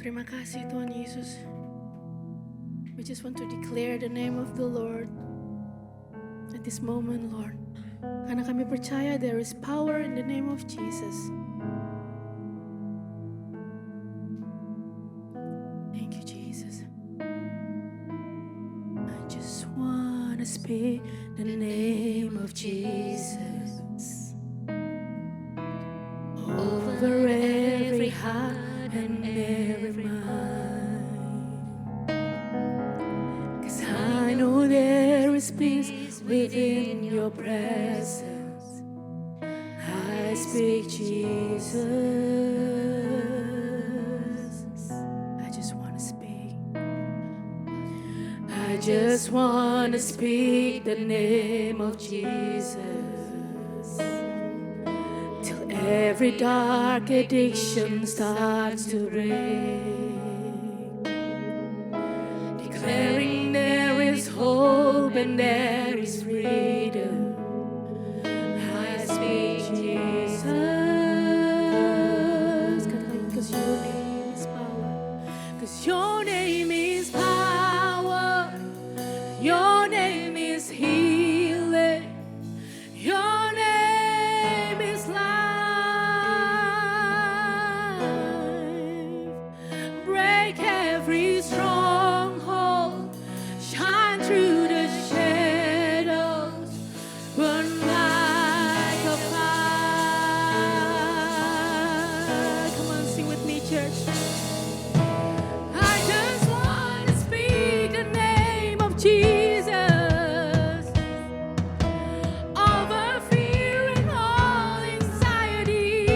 Terima kasih Tuhan Yesus. We just want to declare the name of the Lord at this moment, Lord. Karena kami percaya there is power in the name of Jesus. Thank you, Jesus. I just want to speak the name of Jesus over every heart and every mind. 'Cause I know there is peace within your presence. I speak Jesus. I just want to speak. I just want to speak the name of Jesus. Every dark addiction starts to break, declaring there is hope and there is freedom. I speak Jesus, 'cause your name is power. 'Cause your name is power. Your name is healing. Your name is life. Every stronghold, shine through the shadows, burn like a fire. Come on, sing with me, church. I just want to speak the name of Jesus over fear and all anxiety.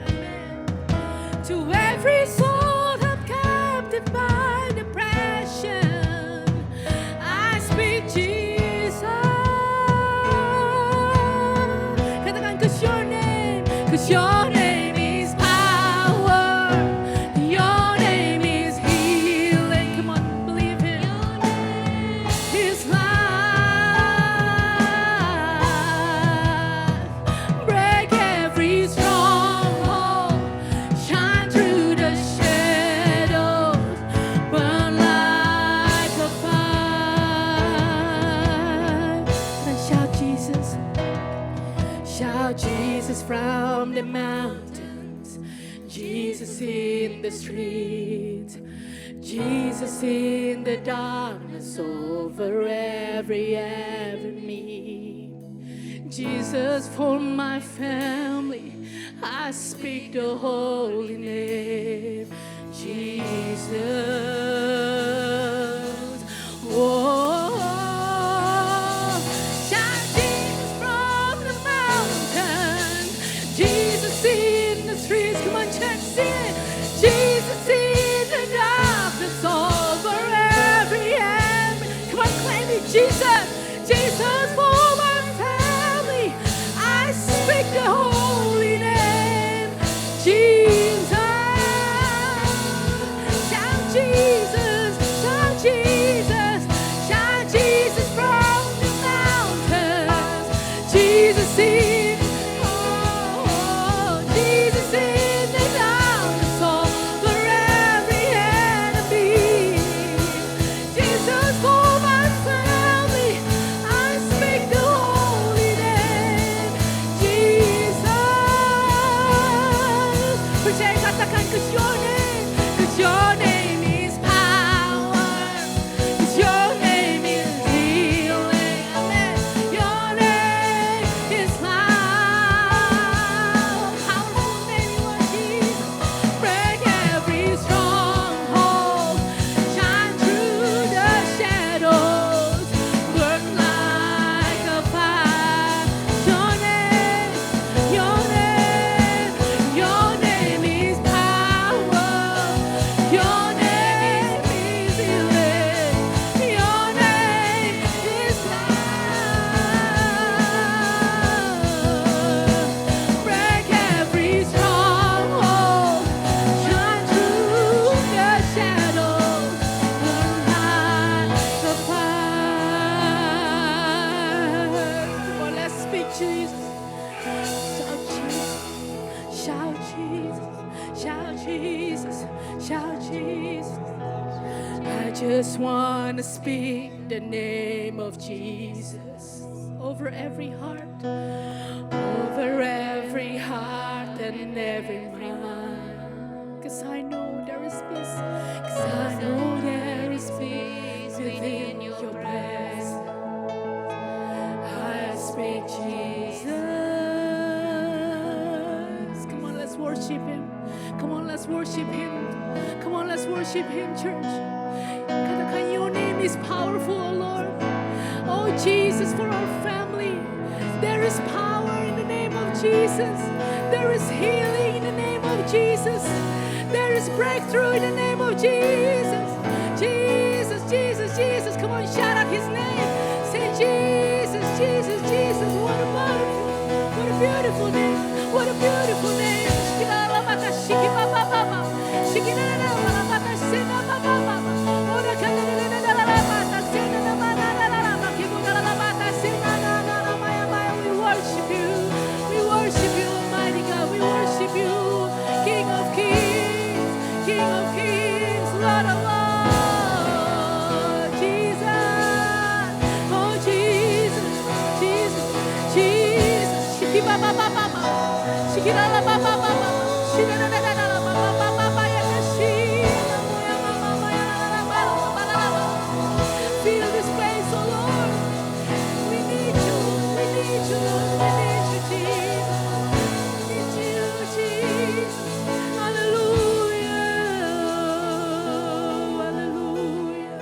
Amen. To every soul by depression, I speak Jesus. Katakan, 'cause your name is power. Your name is healing. Come on, believe Him. His life. Break every stronghold. Shine through the Jesus from the mountains, Jesus in the streets, Jesus in the darkness over every enemy. Jesus for my family, I speak the holy name, Jesus. Whoa. Jesus in the darkness over every enemy. Come on, claim it, Jesus. Jesus for my family. I speak the holy name, Jesus. Shout Jesus, shout Jesus, shout Jesus from the mountains. Jesus in, Jesus in the darkness over every enemy. Jesus for my family, I speak the holy name, Jesus. Percaya, katakan, 'cause your name is power. 'Cause your name is healing. Amen. Your name is life. Powerful name you are, Jesus. Break every stronghold. Shine through the shadows. Burn like a fire. Your name is power. Your name is healing. Your name is life. Break every stronghold. Shine through the shadows. Burn like a fire. Come on, let's speak Jesus. Shout Jesus. Shout Jesus. Shout Jesus, shout Jesus. I just want to speak the name of Jesus over every heart and every mind. 'Cause I know there is peace. 'Cause I know there is peace within your presence. I speak Jesus. Come on, let's worship Him. Come on, let's worship Him. Come on, let's worship Him, church. Katakan, your name is powerful, oh Lord. Oh Jesus, for our family, there is power in the name of Jesus. There is healing in the name of Jesus. There is breakthrough in the name of Jesus. Jesus, Jesus, Jesus. Come on, shout out His name. Say Jesus, Jesus, Jesus. What a wonderful, what a beautiful name. What a beautiful name. We worship you, Almighty God. We worship you, King of Kings, King of Kings, Lord of Lords. Jesus, oh Jesus, Jesus, Jesus. Shiki ba ba ba ba ba, shiki la la ba ba ba ba, shiki la la la la ba ba ba ba ba ya kashi, ya ma ma ma ya la la ba ba la la. Fill this place, oh Lord. We need you, we need you, Lord. We need you, Jesus. We need you, Jesus. Hallelujah, hallelujah.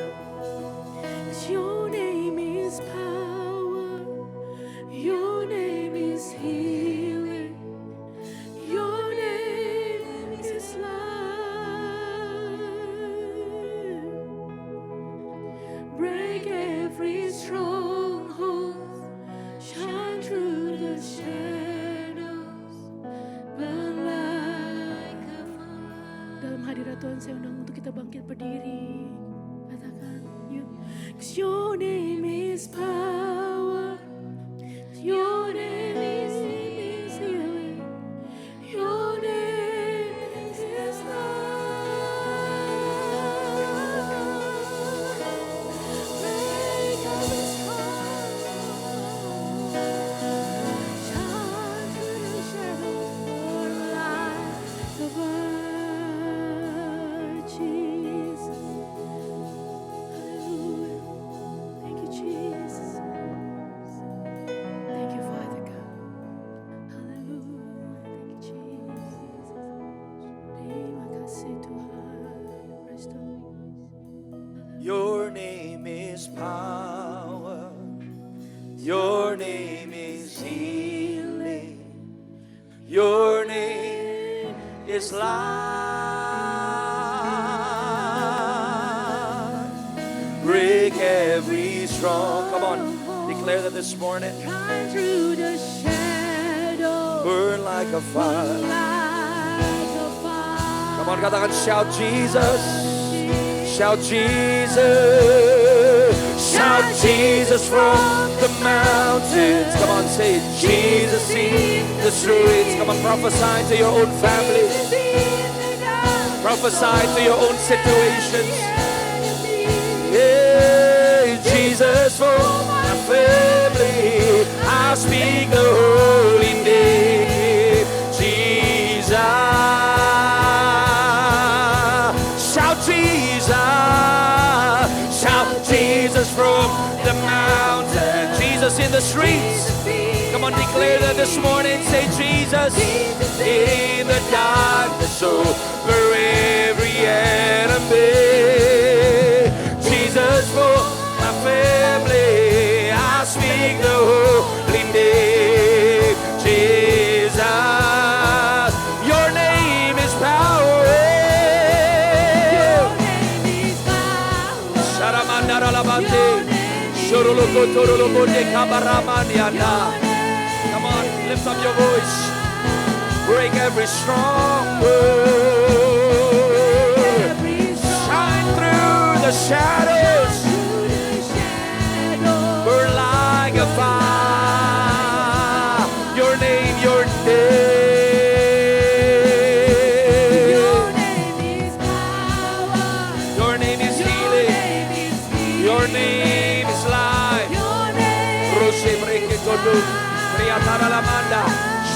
'Cause your name is power, your name is healing, your name is life. Break every stronghold, shine through the shadows, burn like a fire. Dalam hadirat Tuhan saya undang untuk kita bangkit berdiri. Katakan, yuk. 'Cause your name is power, your name is healing, your name is life. Break every stronghold, shine through the shadows, burn like a fire. Jesus, hallelujah. Thank you, Jesus. Thank you, Father God. Hallelujah. Thank you, Jesus. Terima kasih Tuhan. Praise the Lord. Your name is power. Your name is healing. Your name is life. Break every strong. Come on, declare that this morning. Shine through the shadows, Burn like a fire. like a fire. Come on, katakan shout Jesus. Shout Jesus. Shout Jesus from the mountains. Come on, say it. Jesus in the streets. Come on, prophesy to your own family. Prophesy to your own situations. Yeah, Jesus for my family. I speak the holy name. Jesus. Shout Jesus. Shout Jesus from the mountain. Jesus in the streets. Come on, declare that this morning. Say Jesus in the darkness over every enemy. Jesus for my family. I speak the holy name. Jesus, your name is power. Your name is power. Sharamandaralabande. Shorolokotorolobonde kabaramaniana. Come on, lift up your voice. Break every stronghold. Shine through the shadows. Burn like a fire. Your name, your name.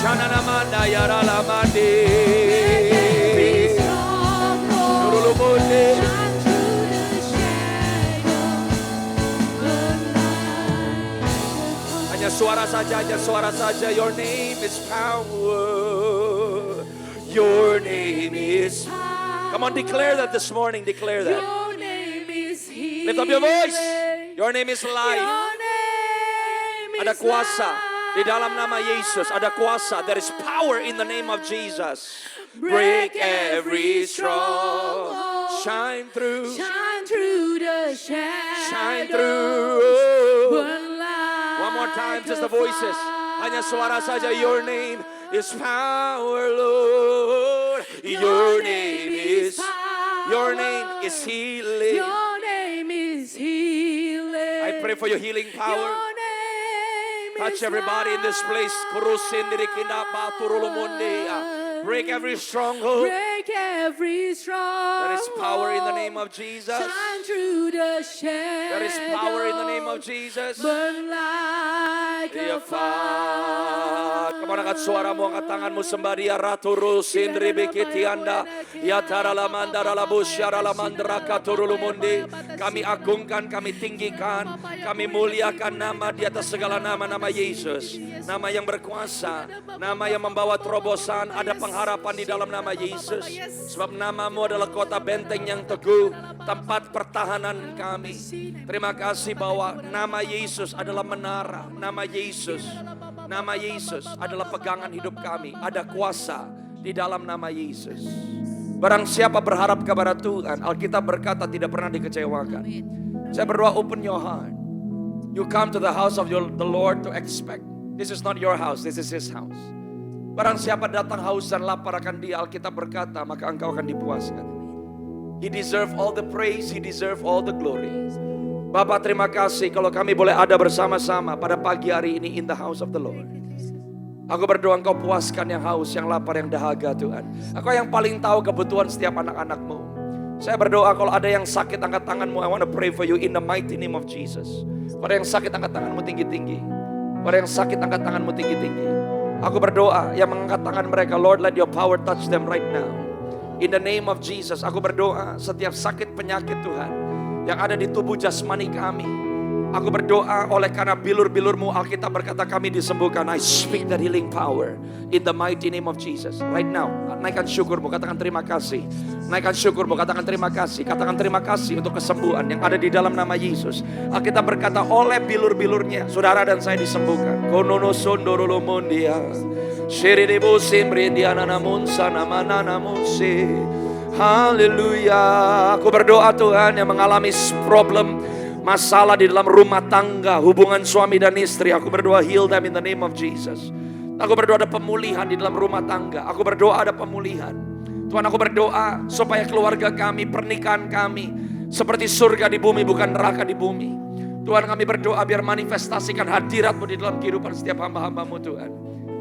Shananamanda Yaralamande. Every stronghold Nurulumunde. shine through the shadow of night. Hanya suara saja. Your name is power. Your name is. Come on, declare that this morning. Declare that. Your name is healing. Lift up your voice. Your name is life. Your name Ada is kuasa di life. dalam nama Yesus. Ada kuasa. There is power in the name of Jesus. Break every stronghold. Shine through. Shine through the shadow. Shine through. Burn like One more time, just the a voices. Hanya suara saja. Your name is power, Lord. Your name is. Your name is healing. Your name is healing. I pray for your healing power. Your name Touch is everybody in this place. Break every stronghold. Break every stronghold. There is power in the name of Jesus. Shine through the shadow. There is power in the name of Jesus. Burn like a fire. Come on, angkat suaramu, angkat tanganmu sembah dia. Raturu sindri bikitianda. Ya taralamanda ralabusyara lamandra katurulumundi. Kami agungkan, kami tinggikan, kami muliakan nama di atas segala nama-nama Yesus. Nama yang berkuasa, nama yang membawa terobosan. Ada pengharapan di dalam nama Yesus. Sebab namamu adalah kota benteng yang teguh, tempat pertahanan kami. Terima kasih bahwa nama Yesus adalah menara. Nama Yesus adalah pegangan hidup kami. Ada kuasa di dalam nama Yesus. Barang siapa berharap kepada Tuhan, Alkitab berkata tidak pernah dikecewakan. Saya berdoa, open your heart. You come to the house of the Lord to expect. This is not your house, this is His house. Barang siapa datang haus dan lapar akan Dia, Alkitab berkata, maka engkau akan dipuaskan. He deserve all the praise, He deserve all the glory. Bapak, terima kasih kalau kami boleh ada bersama-sama pada pagi hari ini in the house of the Lord. Aku berdoa engkau puaskan yang haus, yang lapar, yang dahaga Tuhan. Engkau yang paling tahu kebutuhan setiap anak-anakmu. Saya berdoa kalau ada yang sakit, angkat tanganmu. I want to pray for you in the mighty name of Jesus. Pada yang sakit, angkat tanganmu tinggi-tinggi. Pada yang sakit, angkat tanganmu tinggi-tinggi. Aku berdoa yang mengangkat tangan mereka, Lord, let your power touch them right now. In the name of Jesus, aku berdoa setiap sakit penyakit Tuhan yang ada di tubuh jasmani kami. Aku berdoa oleh karena bilur-bilurmu, Alkitab berkata kami disembuhkan. I speak that healing power in the mighty name of Jesus. Right now, naikkan syukurmu, katakan terima kasih. Naikkan syukurmu, katakan terima kasih. Katakan terima kasih untuk kesembuhan yang ada di dalam nama Yesus. Alkitab berkata oleh bilur-bilurnya, saudara dan saya disembuhkan. Konono sondoro lomondia. Shiridibo simbrindiana namun sana mana namun si. Haleluya. Aku berdoa Tuhan yang mengalami problem, masalah di dalam rumah tangga, hubungan suami dan istri. Aku berdoa heal them in the name of Jesus. Aku berdoa ada pemulihan di dalam rumah tangga. Aku berdoa ada pemulihan. Tuhan, aku berdoa supaya keluarga kami, pernikahan kami seperti surga di bumi, bukan neraka di bumi. Tuhan, kami berdoa biar manifestasikan hadirat-Mu di dalam kehidupan setiap hamba-hamba-Mu Tuhan.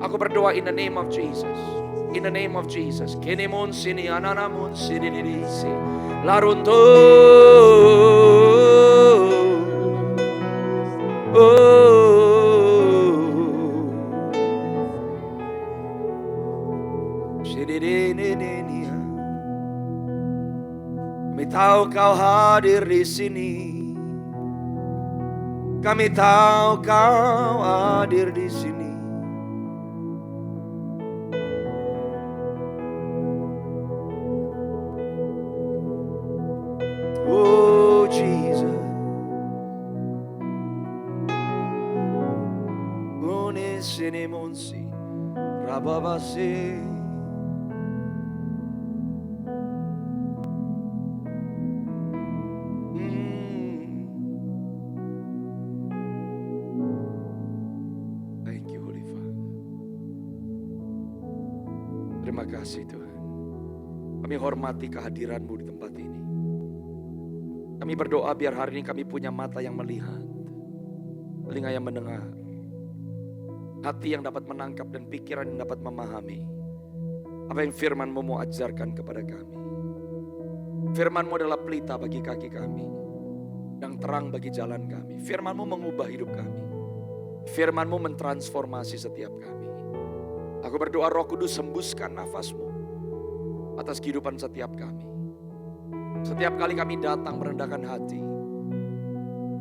Aku berdoa in the name of Jesus. In the name of Jesus. Kenemon sini ananamun sini dirisi. Larunto. Kami tahu Kau hadir di sini. Kami tahu Kau hadir di sini. Oh Jesus. Sini monsi rababase. Thank you Holy Father. Terima kasih Tuhan. Kami hormati kehadiran-Mu di tempat ini. Kami berdoa biar hari ini kami punya mata yang melihat, telinga yang mendengar, hati yang dapat menangkap dan pikiran yang dapat memahami apa yang firman-Mu mau ajarkan kepada kami. Firman-Mu adalah pelita bagi kaki kami, yang terang bagi jalan kami. Firman-Mu mengubah hidup kami. Firman-Mu mentransformasi setiap kami. Aku berdoa Roh Kudus hembuskan nafas-Mu atas kehidupan setiap kami. Setiap kali kami datang merendahkan hati,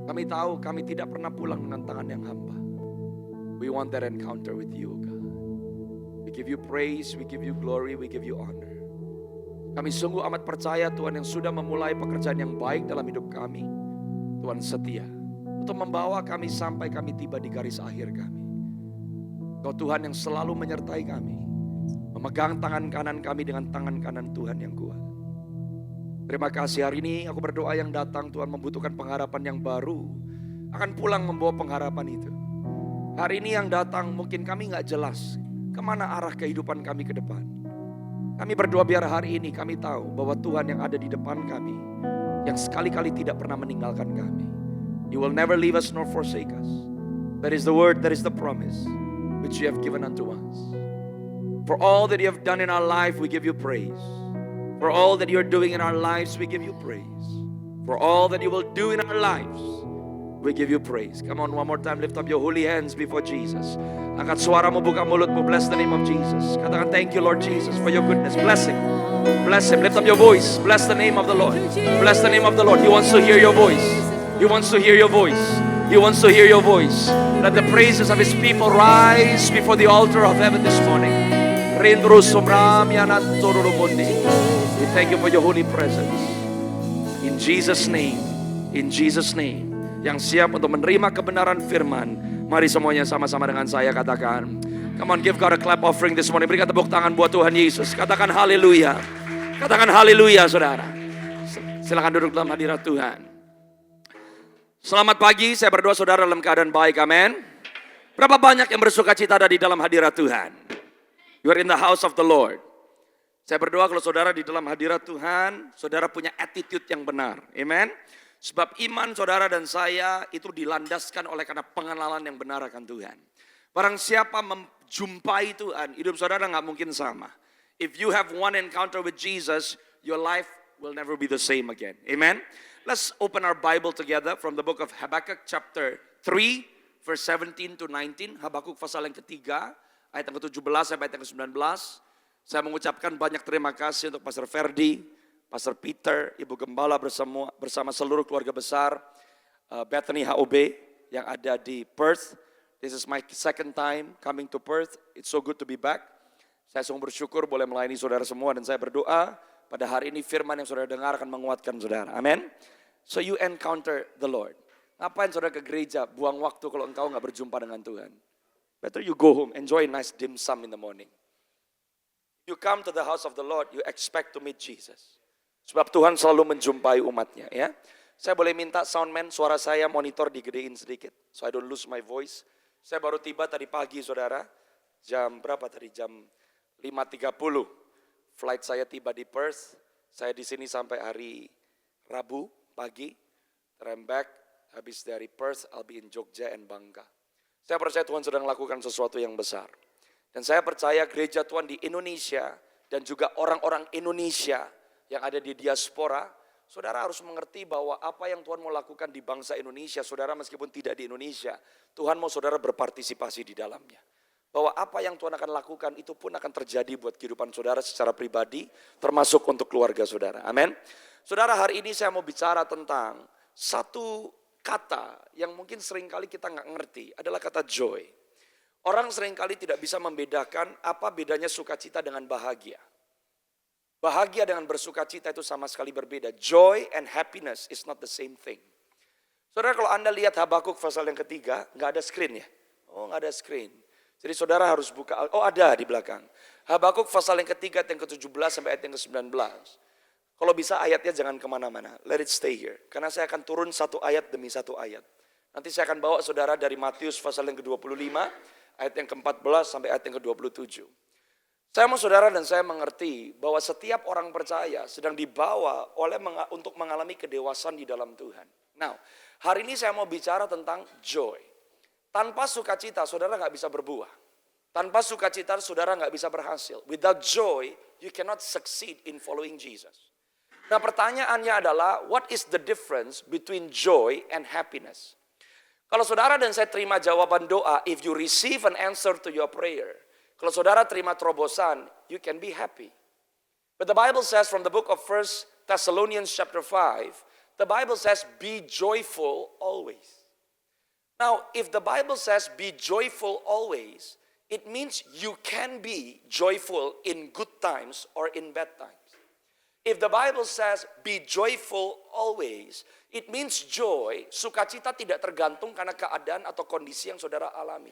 kami tahu kami tidak pernah pulang dengan tangan yang hampa. We want that encounter with you, God. We give you praise, we give you glory, we give you honor. Kami sungguh amat percaya Tuhan yang sudah memulai pekerjaan yang baik dalam hidup kami. Tuhan setia untuk membawa kami sampai kami tiba di garis akhir kami. Kau Tuhan yang selalu menyertai kami, memegang tangan kanan kami dengan tangan kanan Tuhan yang kuat. Terima kasih hari ini aku berdoa yang datang Tuhan membutuhkan pengharapan yang baru, akan pulang membawa pengharapan itu. Hari ini yang datang mungkin kami gak jelas kemana arah kehidupan kami ke depan. Kami berdoa biar hari ini kami tahu bahwa Tuhan yang ada di depan kami, yang sekali-kali tidak pernah meninggalkan kami. You will never leave us nor forsake us. That is the word, that is the promise which you have given unto us. For all that you have done in our life, we give you praise. For all that you are doing in our lives, we give you praise. For all that you will do in our lives, we give you praise. Come on, one more time, lift up your holy hands before Jesus. Angkat suaramu, buka mulutmu, bless the name of Jesus. Katakan thank you Lord Jesus for your goodness. Bless Him. Bless Him. Lift up your voice. Bless the name of the Lord. Bless the name of the Lord. He wants to hear your voice. He wants to hear your voice. He wants to hear your voice. Let the praises of His people rise before the altar of heaven this morning. We thank you for your holy presence. In Jesus' name. In Jesus' name. Yang siap untuk menerima kebenaran firman, mari semuanya sama-sama dengan saya katakan, come on, give God a clap offering this morning. Berikan tepuk tangan buat Tuhan Yesus. Katakan haleluya. Katakan haleluya saudara. Silakan duduk dalam hadirat Tuhan. Selamat pagi, saya berdoa saudara dalam keadaan baik, amin. Berapa banyak yang bersuka cita ada di dalam hadirat Tuhan? You are in the house of the Lord. Saya berdoa kalau saudara di dalam hadirat Tuhan, saudara punya attitude yang benar, amin. Sebab iman saudara dan saya itu dilandaskan oleh karena pengenalan yang benar akan Tuhan. Barang siapa menjumpai Tuhan, hidup saudara gak mungkin sama. If you have one encounter with Jesus, your life will never be the same again. Amen. Let's open our Bible together from the book of Habakkuk chapter 3 verse 17 to 19. Habakuk pasal yang ketiga, ayat yang ke-17 sampai ayat yang ke-19. Saya mengucapkan banyak terima kasih untuk Pastor Ferdi, Pastor Peter, Ibu Gembala bersama seluruh keluarga besar Bethany HOB yang ada di Perth. This is my second time coming to Perth. It's so good to be back. Saya sungguh bersyukur boleh melayani saudara semua dan saya berdoa pada hari ini firman yang saudara dengar akan menguatkan saudara. Amin. So you encounter the Lord. Ngapain saudara ke gereja, buang waktu kalau engkau gak berjumpa dengan Tuhan. Better you go home, enjoy nice dim sum in the morning. You come to the house of the Lord, you expect to meet Jesus. Sebab Tuhan selalu menjumpai umatnya ya. Saya boleh minta soundman suara saya monitor digedein sedikit. So I don't lose my voice. Saya baru tiba tadi pagi saudara. Jam berapa tadi? Jam 5.30. Flight saya tiba di Perth. Saya di sini sampai hari Rabu pagi. I'm back. Habis dari Perth, I'll be in Jogja and Bangka. Saya percaya Tuhan sedang melakukan sesuatu yang besar. Dan saya percaya gereja Tuhan di Indonesia dan juga orang-orang Indonesia yang ada di diaspora, saudara harus mengerti bahwa apa yang Tuhan mau lakukan di bangsa Indonesia, saudara meskipun tidak di Indonesia, Tuhan mau saudara berpartisipasi di dalamnya. Bahwa apa yang Tuhan akan lakukan itu pun akan terjadi buat kehidupan saudara secara pribadi, termasuk untuk keluarga saudara. Amin. Saudara, hari ini saya mau bicara tentang satu kata yang mungkin seringkali kita nggak ngerti, adalah kata joy. Orang seringkali tidak bisa membedakan apa bedanya sukacita dengan bahagia. Bahagia dengan bersukacita itu sama sekali berbeda. Joy and happiness is not the same thing. Saudara, kalau Anda lihat Habakuk pasal yang ketiga, nggak ada screen ya? Oh, nggak ada screen. Jadi saudara harus buka, oh ada di belakang. Habakuk pasal yang ketiga, ayat yang ke-17 sampai ayat yang ke-19. Kalau bisa ayatnya jangan kemana-mana, let it stay here. Karena saya akan turun satu ayat demi satu ayat. Nanti saya akan bawa saudara dari Matius pasal yang ke-25, ayat yang ke-14 sampai ayat yang ke-27. Saya mau saudara dan saya mengerti bahwa setiap orang percaya sedang dibawa untuk mengalami kedewasaan di dalam Tuhan. Now, hari ini saya mau bicara tentang joy. Tanpa sukacita saudara gak bisa berbuah. Tanpa sukacita saudara gak bisa berhasil. Without joy, you cannot succeed in following Jesus. Nah, pertanyaannya adalah, what is the difference between joy and happiness? Kalau saudara dan saya terima jawaban doa, if you receive an answer to your prayer, Kalau saudara terima terobosan, you can be happy. But the Bible says from the book of 1 Thessalonians chapter 5, the Bible says be joyful always. Now, if the Bible says be joyful always, it means you can be joyful in good times or in bad times. If the Bible says be joyful always, it means joy, sukacita tidak tergantung karena keadaan atau kondisi yang saudara alami.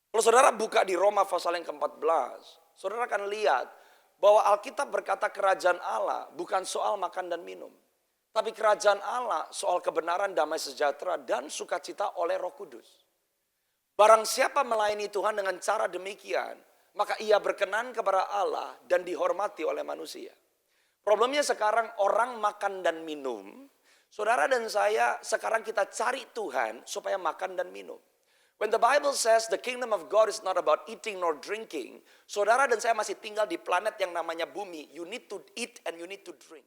Kalau saudara buka di Roma pasal yang ke-14, saudara akan lihat bahwa Alkitab berkata kerajaan Allah bukan soal makan dan minum. Tapi kerajaan Allah soal kebenaran, damai sejahtera, dan sukacita oleh Roh Kudus. Barang siapa melayani Tuhan dengan cara demikian, maka ia berkenan kepada Allah dan dihormati oleh manusia. Problemnya sekarang orang makan dan minum. Saudara dan saya sekarang kita cari Tuhan supaya makan dan minum. When the Bible says the kingdom of God is not about eating nor drinking, saudara dan saya masih tinggal di planet yang namanya bumi. You need to eat and you need to drink.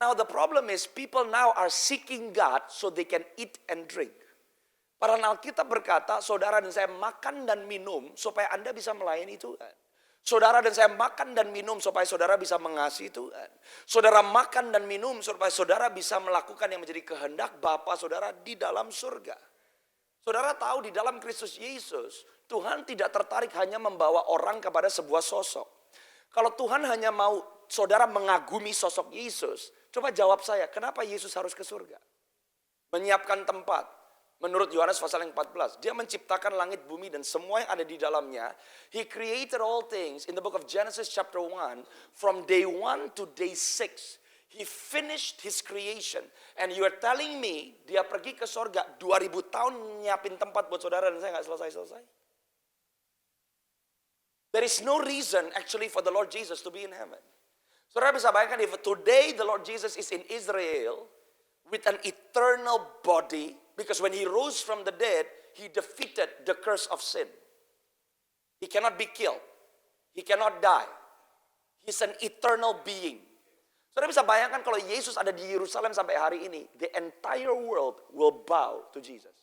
Now the problem is people now are seeking God so they can eat and drink. Para Alkitab berkata, saudara dan saya makan dan minum supaya Anda bisa melayani Tuhan. Saudara dan saya makan dan minum supaya saudara bisa mengasihi Tuhan. Saudara makan dan minum supaya saudara bisa melakukan yang menjadi kehendak Bapa saudara di dalam surga. Saudara tahu di dalam Kristus Yesus, Tuhan tidak tertarik hanya membawa orang kepada sebuah sosok. Kalau Tuhan hanya mau saudara mengagumi sosok Yesus, coba jawab saya, kenapa Yesus harus ke surga? Menyiapkan tempat. Menurut Yohanes pasal yang 14, dia menciptakan langit, bumi, dan semua yang ada di dalamnya. He created all things in the book of Genesis chapter 1, from day 1 to day 6. He finished his creation. And you are telling me, dia pergi ke surga 2000 tahun nyiapin tempat buat saudara dan saya gak selesai-selesai. There is no reason actually for the Lord Jesus to be in heaven. Saudara bisa bayangkan if today the Lord Jesus is in Israel with an eternal body, because when he rose from the dead, he defeated the curse of sin. He cannot be killed. He cannot die. He's an eternal being. Saudara bisa bayangkan kalau Yesus ada di Yerusalem sampai hari ini, the entire world will bow to Jesus.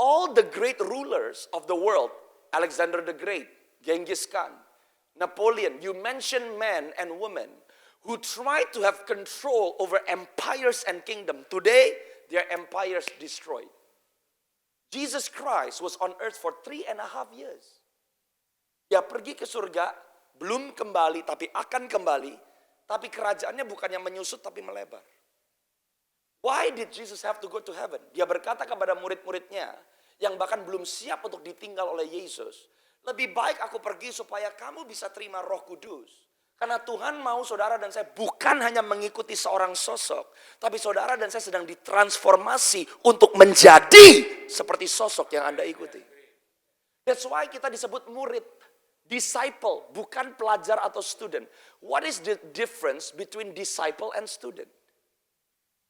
All the great rulers of the world, Alexander the Great, Genghis Khan, Napoleon, you mention men and women who tried to have control over empires and kingdom. Today, their empires destroyed. Jesus Christ was on earth for 3.5 years. Dia pergi ke surga, belum kembali tapi akan kembali. Tapi kerajaannya bukannya menyusut tapi melebar. Why did Jesus have to go to heaven? Dia berkata kepada murid-muridnya yang bahkan belum siap untuk ditinggal oleh Yesus. Lebih baik aku pergi supaya kamu bisa terima Roh Kudus. Karena Tuhan mau saudara dan saya bukan hanya mengikuti seorang sosok. Tapi saudara dan saya sedang ditransformasi untuk menjadi seperti sosok yang Anda ikuti. That's why kita disebut murid. Disciple, bukan pelajar atau student. What is the difference between disciple and student?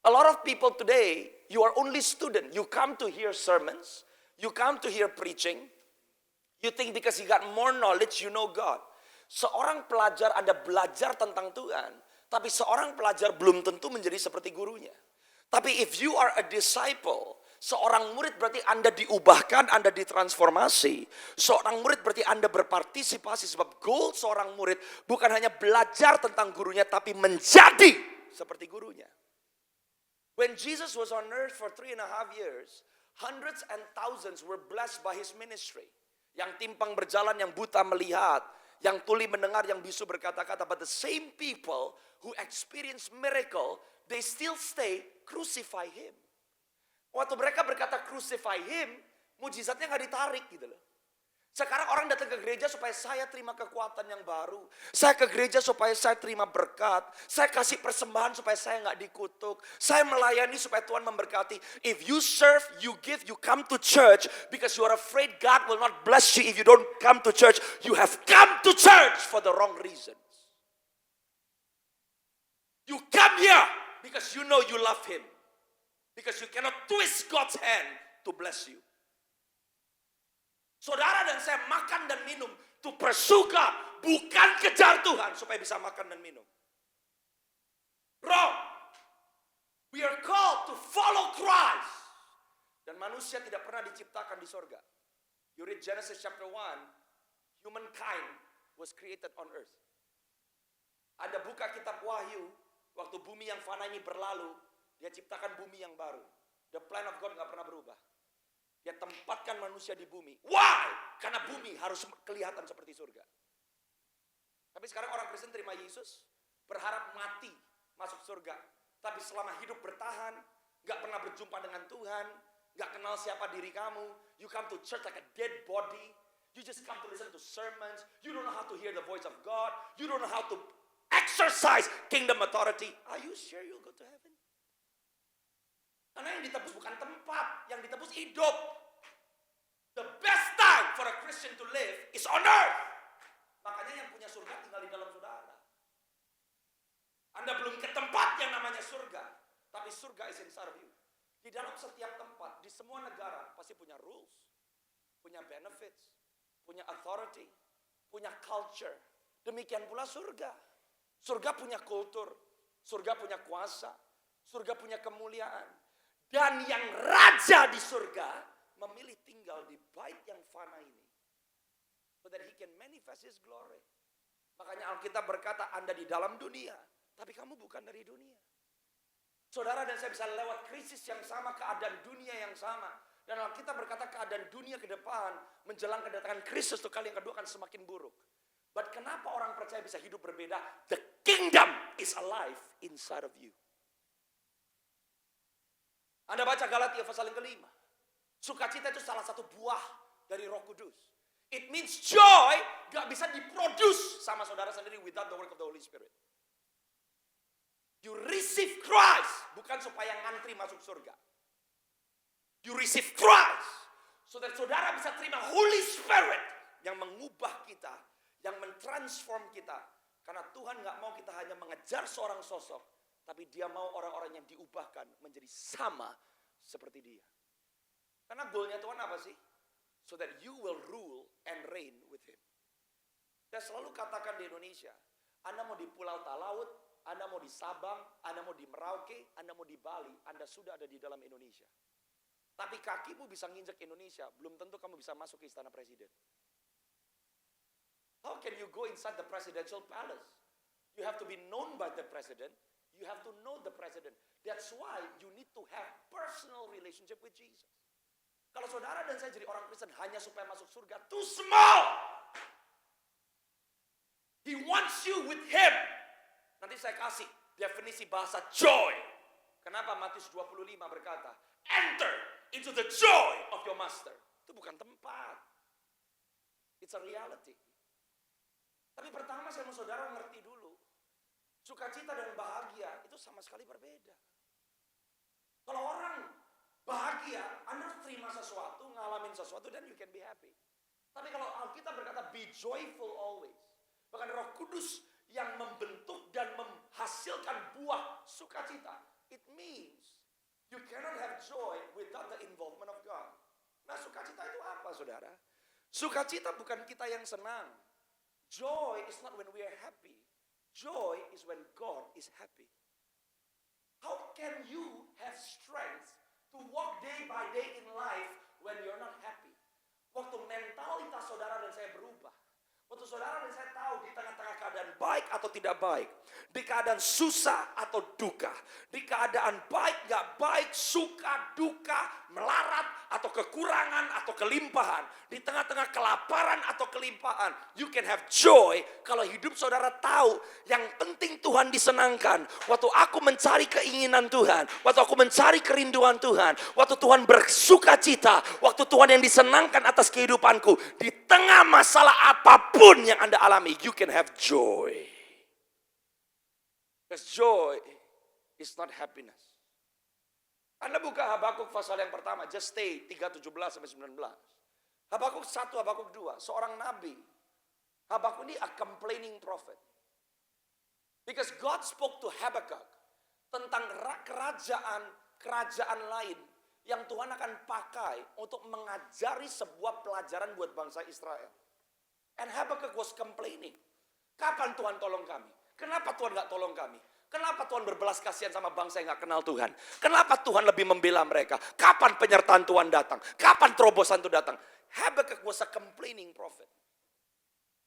A lot of people today, you are only student. You come to hear sermons. You come to hear preaching. You think because you got more knowledge, you know God. Seorang pelajar Anda belajar tentang Tuhan. Tapi seorang pelajar belum tentu menjadi seperti gurunya. Tapi if you are a disciple, seorang murid berarti Anda diubahkan, Anda ditransformasi. Seorang murid berarti Anda berpartisipasi. Sebab goal seorang murid bukan hanya belajar tentang gurunya, tapi menjadi seperti gurunya. When Jesus was on earth for 3.5 years, hundreds and thousands were blessed by his ministry. Yang timpang berjalan, yang buta melihat, yang tuli mendengar, yang bisu berkata-kata. But the same people who experience miracle, they still stay crucify him. Waktu mereka berkata crucify him, mujizatnya gak ditarik gitu loh. Sekarang orang datang ke gereja supaya saya terima kekuatan yang baru. Saya ke gereja supaya saya terima berkat. Saya kasih persembahan supaya saya gak dikutuk. Saya melayani supaya Tuhan memberkati. If you serve, you give, you come to church because you are afraid God will not bless you if you don't come to church. You have come to church for the wrong reasons. You come here because you know you love him. Because you cannot twist God's hand to bless you. Saudara dan saya makan dan minum to pursue God, bukan kejar Tuhan supaya bisa makan dan minum. Wrong. We are called to follow Christ. Dan manusia tidak pernah diciptakan di sorga. You read Genesis chapter 1, humankind was created on earth. Anda buka kitab Wahyu, waktu bumi yang fana ini berlalu, dia ciptakan bumi yang baru. The plan of God gak pernah berubah. Dia tempatkan manusia di bumi. Why? Karena bumi harus kelihatan seperti surga. Tapi sekarang orang Kristen terima Yesus, berharap mati masuk surga. Tapi selama hidup bertahan, gak pernah berjumpa dengan Tuhan, gak kenal siapa diri kamu. You come to church like a dead body. You just come to listen to sermons. You don't know how to hear the voice of God. You don't know how to exercise kingdom authority. Are you sure you'll go to heaven? Karena yang ditebus bukan tempat, yang ditebus hidup. The best time for a Christian to live is on earth. Makanya yang punya surga tinggal di dalam saudara. Anda belum ke tempat yang namanya surga, tapi surga is inside of you. Di dalam setiap tempat, di semua negara pasti punya rules, punya benefits, punya authority, punya culture. Demikian pula surga. Surga punya kultur, surga punya kuasa, surga punya kemuliaan. Dan yang raja di surga memilih tinggal di bait yang fana ini. So that he can manifest his glory. Makanya Alkitab berkata, Anda di dalam dunia, tapi kamu bukan dari dunia. Saudara dan saya bisa lewat krisis yang sama, keadaan dunia yang sama. Dan Alkitab berkata keadaan dunia ke depan, menjelang kedatangan Kristus untuk kali yang kedua akan semakin buruk. But kenapa orang percaya bisa hidup berbeda? The kingdom is alive inside of you. Anda baca Galatia pasal yang kelima. Sukacita itu salah satu buah dari Roh Kudus. It means joy gak bisa diproduce sama saudara sendiri without the work of the Holy Spirit. You receive Christ bukan supaya ngantri masuk surga. You receive Christ so that saudara bisa terima Holy Spirit yang mengubah kita, yang mentransform kita. Karena Tuhan gak mau kita hanya mengejar seorang sosok, tapi dia mau orang-orang yang diubahkan menjadi sama seperti dia. Karena goalnya Tuhan apa sih? So that you will rule and reign with him. Saya selalu katakan di Indonesia, Anda mau di Pulau Talaut, Anda mau di Sabang, Anda mau di Merauke, Anda mau di Bali, Anda sudah ada di dalam Indonesia. Tapi kakimu bisa nginjek Indonesia, belum tentu kamu bisa masuk ke istana presiden. How can you go inside the presidential palace? You have to be known by the president. You have to know the president. That's why you need to have personal relationship with Jesus. Kalau saudara dan saya jadi orang Kristen hanya supaya masuk surga, too small. He wants you with him. Nanti saya kasih definisi bahasa joy. Kenapa Matius 25 berkata, enter into the joy of your master. Itu bukan tempat. It's a reality. Tapi pertama saya mau saudara ngerti dulu. Sukacita dan bahagia itu sama sekali berbeda. Kalau orang bahagia, Anda harus terima sesuatu, ngalamin sesuatu, dan you can be happy. Tapi kalau Alkitab berkata, be joyful always. Bahkan Roh Kudus yang membentuk dan menghasilkan buah sukacita. It means you cannot have joy without the involvement of God. Nah, sukacita itu apa, saudara? Sukacita bukan kita yang senang. Joy is not when we are happy. Joy is when God is happy. How can you have strength to walk day by day in life when you're not happy? Waktu mentalitas saudara dan saya berubah. Waktu saudara dan saya tahu di tengah-tengah keadaan baik atau tidak baik, di keadaan susah atau duka, di keadaan baik gak baik, suka, duka, melarat atau kekurangan atau kelimpahan, di tengah-tengah kelaparan atau kelimpahan, you can have joy kalau hidup saudara tahu yang penting Tuhan disenangkan. Waktu aku mencari keinginan Tuhan, waktu aku mencari kerinduan Tuhan, waktu Tuhan bersuka cita, waktu Tuhan yang disenangkan atas kehidupanku, di tengah masalah apapun yang Anda alami, you can have joy. Because joy is not happiness. Anda buka Habakuk pasal yang pertama, just stay 3:17-19. Habakuk 1, Habakuk 2, seorang nabi. Habakuk ini a complaining prophet. Because God spoke to Habakkuk tentang kerajaan lain yang Tuhan akan pakai untuk mengajari sebuah pelajaran buat bangsa Israel. And Habakkuk was complaining. Kapan Tuhan tolong kami? Kenapa Tuhan gak tolong kami? Kenapa Tuhan berbelas kasihan sama bangsa yang gak kenal Tuhan? Kenapa Tuhan lebih membela mereka? Kapan penyertaan Tuhan datang? Kapan terobosan itu datang? Habakkuk was a complaining prophet.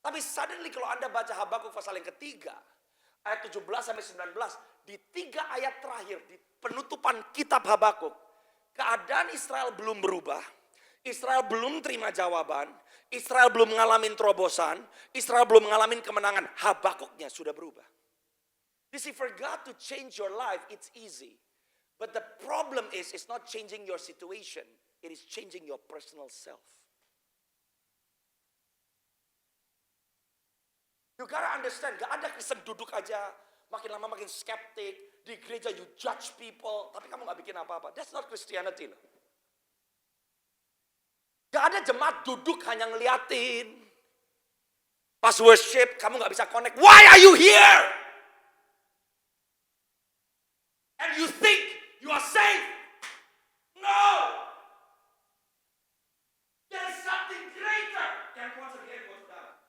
Tapi suddenly kalau Anda baca Habakuk pasal yang ketiga, ayat 17 sampai 19, di 3 ayat terakhir, di penutupan kitab Habakuk, keadaan Israel belum berubah, Israel belum terima jawaban, Israel belum ngalamin terobosan, Israel belum ngalamin kemenangan, Habakuknya sudah berubah. You see, for God to change your life, it's easy. But the problem is, it's not changing your situation, it is changing your personal self. You gotta understand, gak ada Kristen duduk aja, makin lama makin skeptik, di gereja you judge people, tapi kamu gak bikin apa-apa. That's not Christianity loh. Gak ada jemaat duduk hanya ngeliatin. Pas worship, kamu gak bisa connect. Why are you here? And you think you are safe? No! There is something greater yang kuat sendiri buat saudara.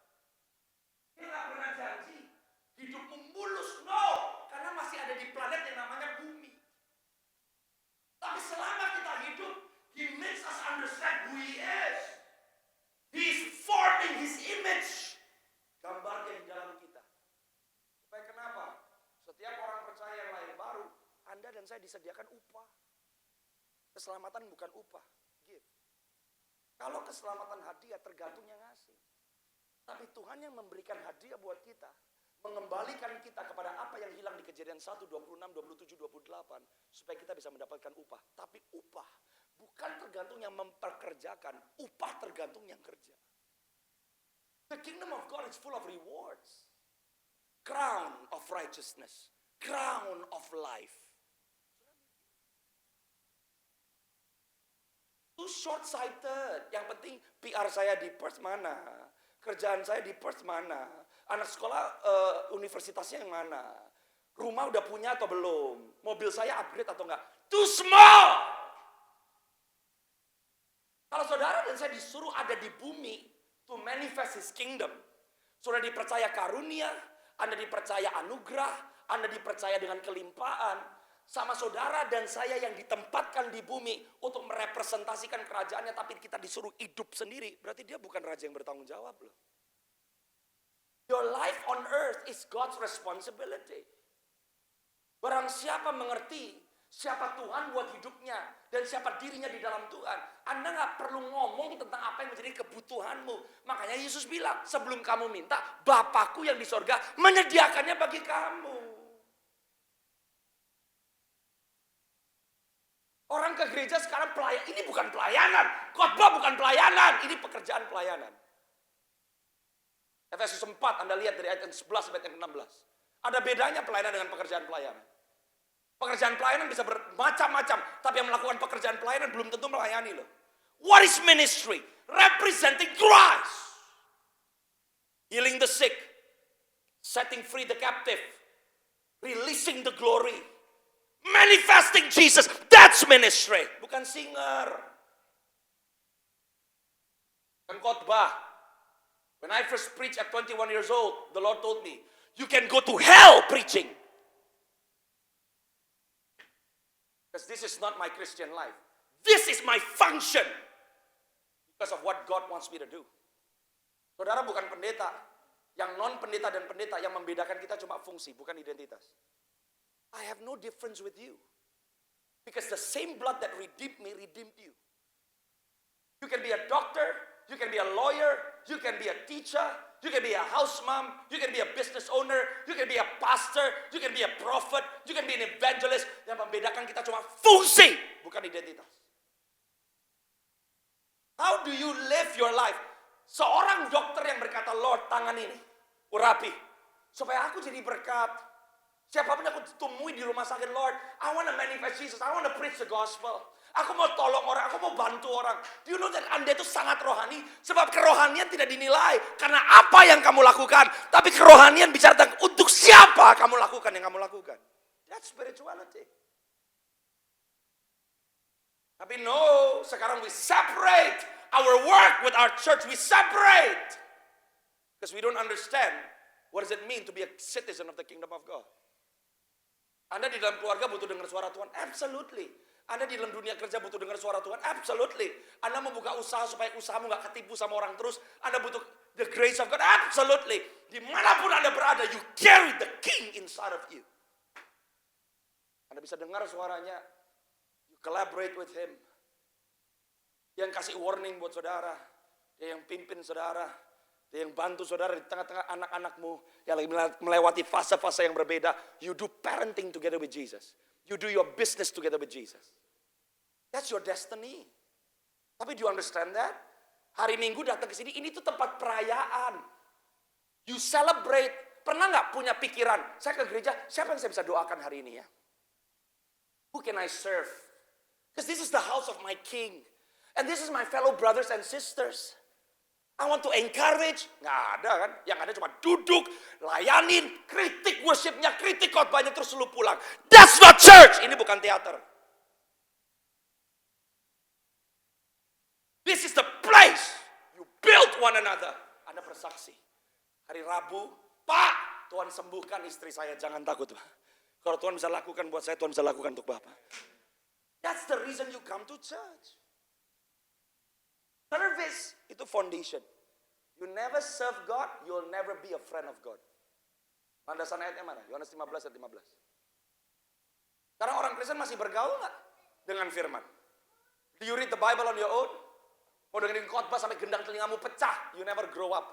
Dia gak pernah janji hidupmu mulus, no, karena masih ada di planet yang namanya bumi. Tapi selama kita hidup, He makes us understand who He is. He is forming His image. Gambarnya di dalam kita. Supaya kenapa? Setiap orang percaya yang lahir baru, Anda dan saya disediakan upah. Keselamatan bukan upah, gift. Kalau keselamatan hadiah tergantung yang ngasih. Tapi Tuhan yang memberikan hadiah buat kita, mengembalikan kita kepada apa yang hilang di Kejadian 1, 26, 27, 28, supaya kita bisa mendapatkan upah. Tapi upah bukan tergantung yang memperkerjakan, upah tergantung yang kerja. The kingdom of God is full of rewards. Crown of righteousness, crown of life. Itu short-sighted. Yang penting PR saya di Perth mana? Kerjaan saya di Perth mana? Anak sekolah universitasnya yang mana? Rumah udah punya atau belum? Mobil saya upgrade atau enggak? Too small! Kalau saudara dan saya disuruh ada di bumi to manifest His kingdom. Sudah dipercaya karunia, Anda dipercaya anugerah, Anda dipercaya dengan kelimpahan. Sama saudara dan saya yang ditempatkan di bumi untuk merepresentasikan kerajaannya, tapi kita disuruh hidup sendiri. Berarti dia bukan raja yang bertanggung jawab loh. Your life on earth is God's responsibility. Barang siapa mengerti siapa Tuhan buat hidupnya dan siapa dirinya di dalam Tuhan, Anda gak perlu ngomong tentang apa yang menjadi kebutuhanmu. Makanya Yesus bilang, sebelum kamu minta, Bapakku yang di sorga menyediakannya bagi kamu. Orang ke gereja sekarang ini bukan pelayanan. Khotbah bukan pelayanan, ini pekerjaan pelayanan. Efesus 4, Anda lihat dari ayat 11 sampai ayat 16. Ada bedanya pelayanan dengan pekerjaan pelayanan. Pekerjaan pelayanan bisa bermacam-macam, tapi yang melakukan pekerjaan pelayanan belum tentu melayani loh. What is ministry? Representing Christ. Healing the sick, setting free the captive, releasing the glory, manifesting Jesus. That's ministry. Bukan singer. Bukan khotbah. When I first preached at 21 years old, the Lord told me, you can go to hell preaching. Because this is not my Christian life. This is my function. Because of what God wants me to do. Saudara bukan pendeta. Yang non-pendeta dan pendeta, yang membedakan kita cuma fungsi, bukan identitas. I have no difference with you. Because the same blood that redeemed me, redeemed you. You can be a doctor, you can be a lawyer, you can be a teacher, you can be a house mom, you can be a business owner, you can be a pastor, you can be a prophet, you can be an evangelist. Yang membedakan kita cuma fungsi, bukan identitas. How do you live your life? Seorang dokter yang berkata, Lord, tangan ini, urapi, supaya aku jadi berkat. Siapapun aku temui di rumah sakit, Lord, I want to manifest Jesus, I want to preach the gospel. Aku mau tolong orang, aku mau bantu orang. Do you know that Anda itu sangat rohani? Sebab kerohanian tidak dinilai karena apa yang kamu lakukan. Tapi kerohanian bicara tentang untuk siapa kamu lakukan yang kamu lakukan. That's spirituality. Tapi no, sekarang we separate our work with our church. We separate. Because we don't understand what does it mean to be a citizen of the kingdom of God. Anda di dalam keluarga butuh dengar suara Tuhan? Absolutely. Anda di dalam dunia kerja butuh dengar suara Tuhan? Absolutely. Anda membuka usaha supaya usahamu gak ketipu sama orang terus. Anda butuh the grace of God? Absolutely. Dimanapun Anda berada, you carry the King inside of you. Anda bisa dengar suaranya. You collaborate with Him. Dia yang kasih warning buat saudara. Dia yang pimpin saudara. Dia yang bantu saudara di tengah-tengah anak-anakmu yang lagi melewati fase-fase yang berbeda. You do parenting together with Jesus. You do your business together with Jesus. That's your destiny. Tapi do you understand that? Hari Minggu datang ke sini, ini tuh tempat perayaan. You celebrate. Pernah nggak punya pikiran, saya ke gereja, siapa yang saya bisa doakan hari ini ya? Who can I serve? Because this is the house of my King. And this is my fellow brothers and sisters. I want to encourage. Nggak ada kan. Yang ada cuma duduk, layanin, kritik worshipnya, kritik khotbahnya, terus lu pulang. That's not church. Ini bukan teater. This is the place. You build one another. Anda bersaksi. Hari Rabu, Pak, Tuhan sembuhkan istri saya. Jangan takut, Pak. Kalau Tuhan bisa lakukan buat saya, Tuhan bisa lakukan untuk Bapak. That's the reason you come to church. Service itu foundation. You never serve God, you'll never be a friend of God. Landasan ayatnya mana? Yohanes 15 ayat 15. Sekarang orang Kristen masih bergaul nggak dengan firman? Do you read the Bible on your own? Mau dengerin khotbah sampai gendang telingamu pecah, you never grow up.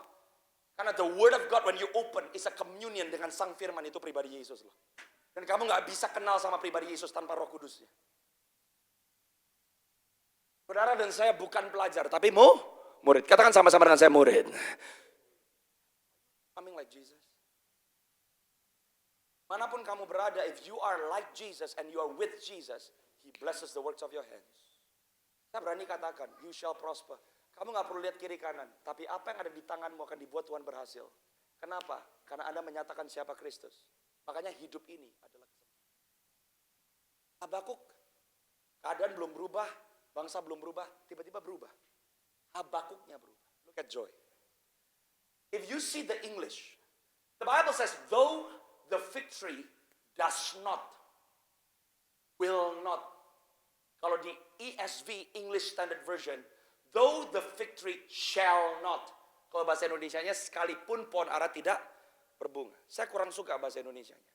Karena the word of God when you open is a communion dengan sang firman, itu pribadi Yesus loh. Dan kamu nggak bisa kenal sama pribadi Yesus tanpa Roh Kudusnya. Saudara dan saya bukan pelajar, tapi murid. Katakan sama-sama dengan saya, murid. Coming like Jesus. Manapun kamu berada, if you are like Jesus and you are with Jesus, He blesses the works of your hands. Saya berani katakan, you shall prosper. Kamu gak perlu lihat kiri kanan, tapi apa yang ada di tanganmu akan dibuat Tuhan berhasil. Kenapa? Karena Anda menyatakan siapa Kristus. Makanya hidup ini adalah kesempatan. Habakuk, keadaan belum berubah, bangsa belum berubah, tiba-tiba berubah. Habakuknya berubah. Look at joy. If you see the English, the Bible says, though the fig tree does not, will not. Kalau di ESV, English Standard Version, though the fig tree shall not. Kalau bahasa Indonesianya, sekalipun pohon ara tidak berbunga. Saya kurang suka bahasa Indonesianya.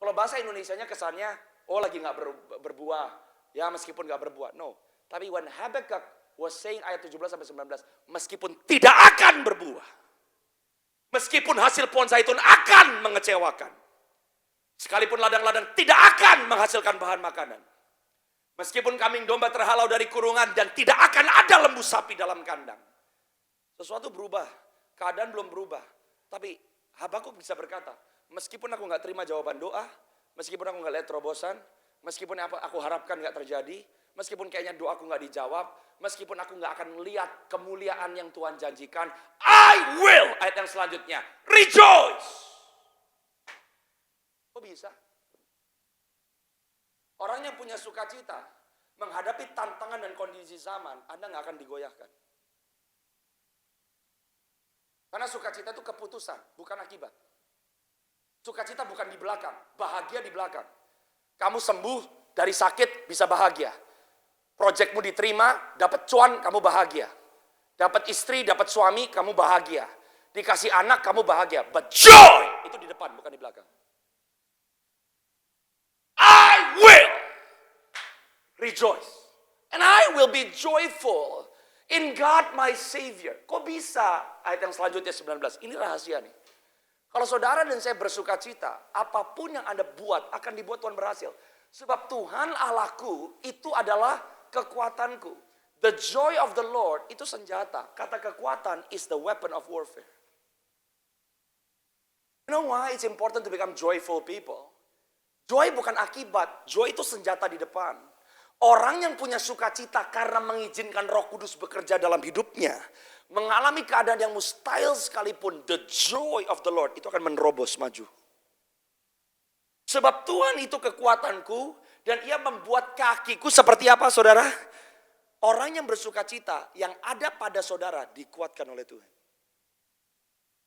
Kalau bahasa Indonesianya kesannya, oh lagi gak berbuah. Ya meskipun gak berbuah. No. Tapi when Habakkuk was saying ayat 17-19, meskipun tidak akan berbuah. Meskipun hasil pohon zaitun akan mengecewakan. Sekalipun ladang-ladang tidak akan menghasilkan bahan makanan. Meskipun kambing domba terhalau dari kurungan dan tidak akan ada lembu sapi dalam kandang. Sesuatu berubah, keadaan belum berubah. Tapi Habakuk bisa berkata, meskipun aku gak terima jawaban doa, meskipun aku gak lihat terobosan, meskipun apa aku harapkan gak terjadi, meskipun kayaknya doaku gak dijawab, meskipun aku gak akan melihat kemuliaan yang Tuhan janjikan, I will, ayat yang selanjutnya, rejoice. Kok bisa? Orang yang punya sukacita, menghadapi tantangan dan kondisi zaman, Anda gak akan digoyahkan. Karena sukacita itu keputusan, bukan akibat. Sukacita bukan di belakang, bahagia di belakang. Kamu sembuh dari sakit, bisa bahagia. Proyekmu diterima, dapat cuan, kamu bahagia. Dapat istri, dapat suami, kamu bahagia. Dikasih anak, kamu bahagia. But joy, itu di depan, bukan di belakang. I will rejoice. And I will be joyful in God my Savior. Kok bisa? Ayat yang selanjutnya 19. Ini rahasia nih. Kalau saudara dan saya bersuka cita, apapun yang Anda buat akan dibuat Tuhan berhasil. Sebab Tuhan Allahku itu adalah kekuatanku. The joy of the Lord itu senjata. Kata kekuatan is the weapon of warfare. You know why it's important to become joyful people? Joy bukan akibat, joy itu senjata di depan. Orang yang punya sukacita karena mengizinkan Roh Kudus bekerja dalam hidupnya, mengalami keadaan yang mustahil sekalipun, the joy of the Lord itu akan menerobos maju. Sebab Tuhan itu kekuatanku dan Ia membuat kakiku seperti apa, saudara? Orang yang bersukacita yang ada pada saudara dikuatkan oleh Tuhan.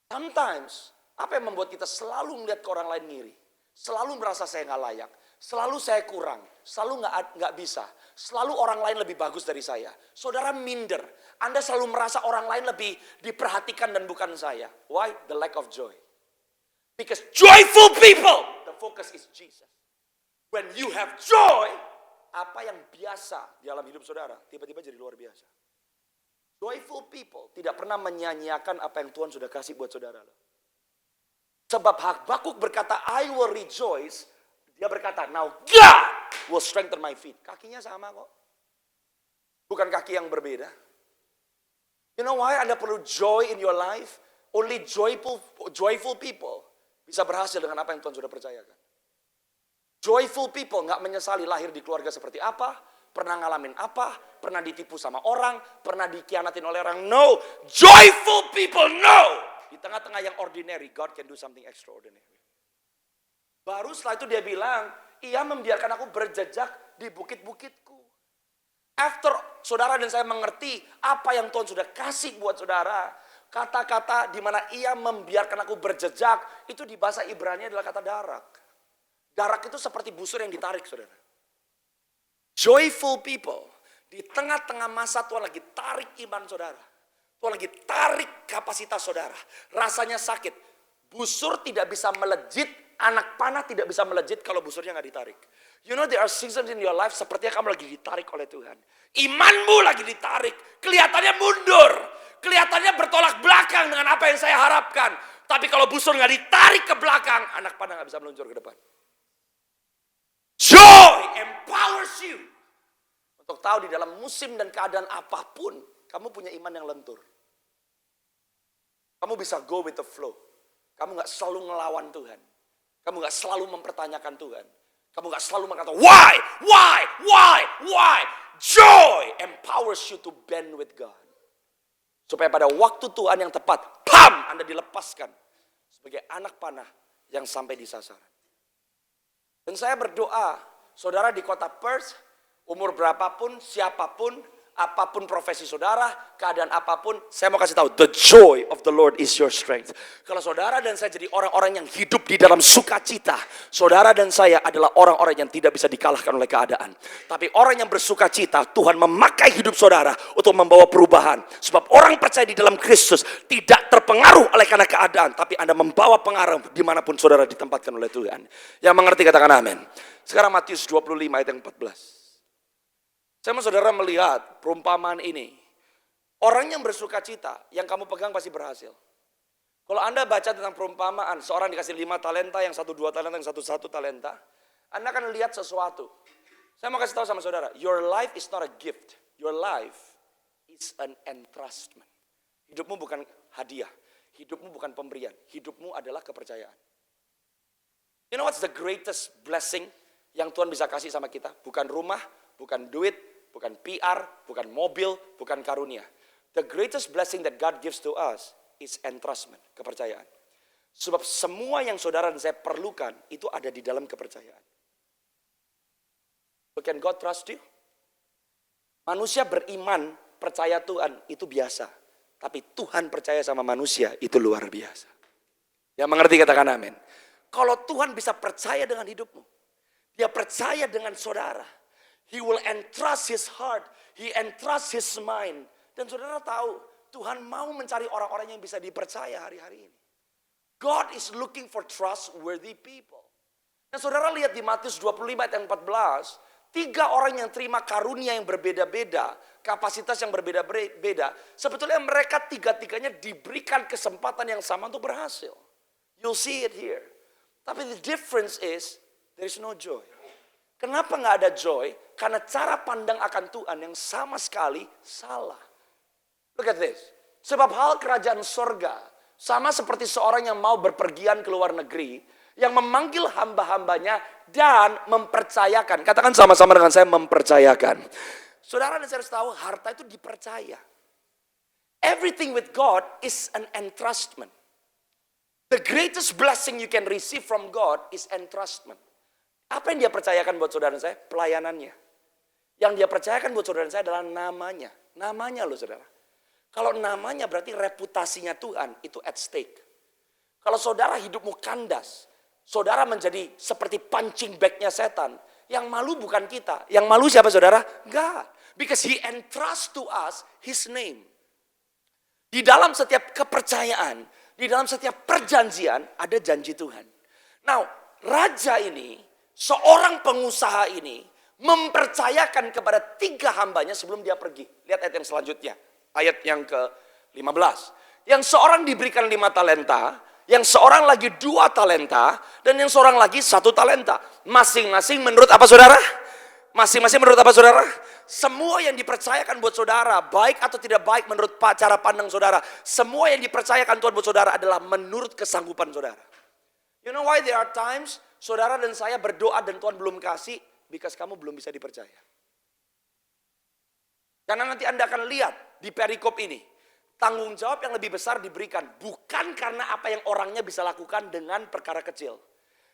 Sometimes apa yang membuat kita selalu melihat ke orang lain ngiri, selalu merasa saya nggak layak, Selalu saya kurang, selalu nggak bisa. Selalu orang lain lebih bagus dari saya. Saudara minder. Anda selalu merasa orang lain lebih diperhatikan dan bukan saya. Why? The lack of joy. Because joyful people, the focus is Jesus. When you have joy, apa yang biasa di dalam hidup saudara, tiba-tiba jadi luar biasa. Joyful people tidak pernah menyanyiakan apa yang Tuhan sudah kasih buat saudara. Sebab Habakuk berkata, I will rejoice. Dia berkata, now God will strengthen my feet. Kakinya sama kok. Bukan kaki yang berbeda. You know why Anda perlu joy in your life? Only joyful people bisa berhasil dengan apa yang Tuhan sudah percayakan. Joyful people gak menyesali lahir di keluarga seperti apa, pernah ngalamin apa, pernah ditipu sama orang, pernah dikhianatin oleh orang. No, joyful people know. Di tengah-tengah yang ordinary, God can do something extraordinary. Baru setelah itu dia bilang, ia membiarkan aku berjejak di bukit-bukitku. After saudara dan saya mengerti apa yang Tuhan sudah kasih buat saudara, kata-kata di mana ia membiarkan aku berjejak, itu di bahasa Ibrani adalah kata darak. Darak itu seperti busur yang ditarik, saudara. Joyful people, di tengah-tengah masa Tuhan lagi tarik iman saudara. Tuhan lagi tarik kapasitas saudara. Rasanya sakit. Busur tidak bisa melejit, anak panah tidak bisa melejit kalau busurnya nggak ditarik. You know there are seasons in your life sepertinya kamu lagi ditarik oleh Tuhan. Imanmu lagi ditarik, kelihatannya mundur. Kelihatannya bertolak belakang dengan apa yang saya harapkan. Tapi kalau busur nggak ditarik ke belakang, anak panah nggak bisa meluncur ke depan. Joy empowers you. Untuk tahu di dalam musim dan keadaan apapun, kamu punya iman yang lentur. Kamu bisa go with the flow. Kamu gak selalu ngelawan Tuhan. Kamu gak selalu mempertanyakan Tuhan. Kamu gak selalu berkata, why? Joy empowers you to bend with God. Supaya pada waktu Tuhan yang tepat, Anda dilepaskan sebagai anak panah yang sampai di sasaran. Dan saya berdoa, saudara di kota Perth, umur berapapun, siapapun, apapun profesi saudara, keadaan apapun, saya mau kasih tahu, the joy of the Lord is your strength. Kalau saudara dan saya jadi orang-orang yang hidup di dalam sukacita, saudara dan saya adalah orang-orang yang tidak bisa dikalahkan oleh keadaan. Tapi orang yang bersukacita, Tuhan memakai hidup saudara untuk membawa perubahan. Sebab orang percaya di dalam Kristus tidak terpengaruh oleh karena keadaan, tapi Anda membawa pengaruh dimanapun saudara ditempatkan oleh Tuhan. Yang mengerti katakan amin. Sekarang Matius 25 ayat yang 14. Saya mau saudara melihat perumpamaan ini. Orang yang bersuka cita, yang kamu pegang pasti berhasil. Kalau Anda baca tentang perumpamaan, seorang dikasih 5 talenta, yang 1 2 talenta, yang 1 1 talenta. Anda akan lihat sesuatu. Saya mau kasih tahu sama saudara, your life is not a gift. Your life is an entrustment. Hidupmu bukan hadiah. Hidupmu bukan pemberian. Hidupmu adalah kepercayaan. You know what's the greatest blessing yang Tuhan bisa kasih sama kita? Bukan rumah, bukan duit, bukan PR, bukan mobil, bukan karunia. The greatest blessing that God gives to us is entrustment, kepercayaan. Sebab semua yang saudara dan saya perlukan itu ada di dalam kepercayaan. So can God trust you? Manusia beriman, percaya Tuhan itu biasa. Tapi Tuhan percaya sama manusia itu luar biasa. Yang mengerti katakan amin. Kalau Tuhan bisa percaya dengan hidupmu, dia percaya dengan saudara. He will entrust his heart. He entrust his mind. Dan saudara tahu, Tuhan mau mencari orang-orang yang bisa dipercaya hari-hari ini. God is looking for trustworthy people. Dan saudara lihat di Matius 25 ayat 14, 3 orang yang terima karunia yang berbeda-beda, kapasitas yang berbeda-beda, sebetulnya mereka tiga-tiganya diberikan kesempatan yang sama untuk berhasil. You'll see it here. Tapi the difference is, there is no joy. Kenapa gak ada joy? Karena cara pandang akan Tuhan yang sama sekali salah. Look at this. Sebab hal kerajaan sorga, sama seperti seorang yang mau berpergian ke luar negeri, yang memanggil hamba-hambanya dan mempercayakan. Katakan sama-sama dengan saya, mempercayakan. Saudara dan saya harus tahu, harta itu dipercaya. Everything with God is an entrustment. The greatest blessing you can receive from God is entrustment. Apa yang dia percayakan buat saudara saya? Pelayanannya. Yang dia percayakan buat saudara saya adalah namanya. Namanya loh saudara. Kalau namanya berarti reputasinya Tuhan itu at stake. Kalau saudara hidupmu kandas, saudara menjadi seperti punching bag-nya setan. Yang malu bukan kita. Yang malu siapa saudara? God. Because He entrusts to us His name. Di dalam setiap kepercayaan, di dalam setiap perjanjian ada janji Tuhan. Now, raja ini, seorang pengusaha ini mempercayakan kepada 3 hambanya sebelum dia pergi. Lihat ayat yang selanjutnya. Ayat yang ke-15. Yang seorang diberikan 5 talenta, yang seorang lagi 2 talenta, dan yang seorang lagi 1 talenta. Masing-masing menurut apa saudara? Masing-masing menurut apa saudara? Semua yang dipercayakan buat saudara, baik atau tidak baik menurut cara pandang saudara. Semua yang dipercayakan Tuhan buat saudara adalah menurut kesanggupan saudara. You know why there are times saudara dan saya berdoa dan Tuhan belum kasih? Because kamu belum bisa dipercaya. Karena nanti Anda akan lihat di perikop ini. Tanggung jawab yang lebih besar diberikan. Bukan karena apa yang orangnya bisa lakukan dengan perkara kecil.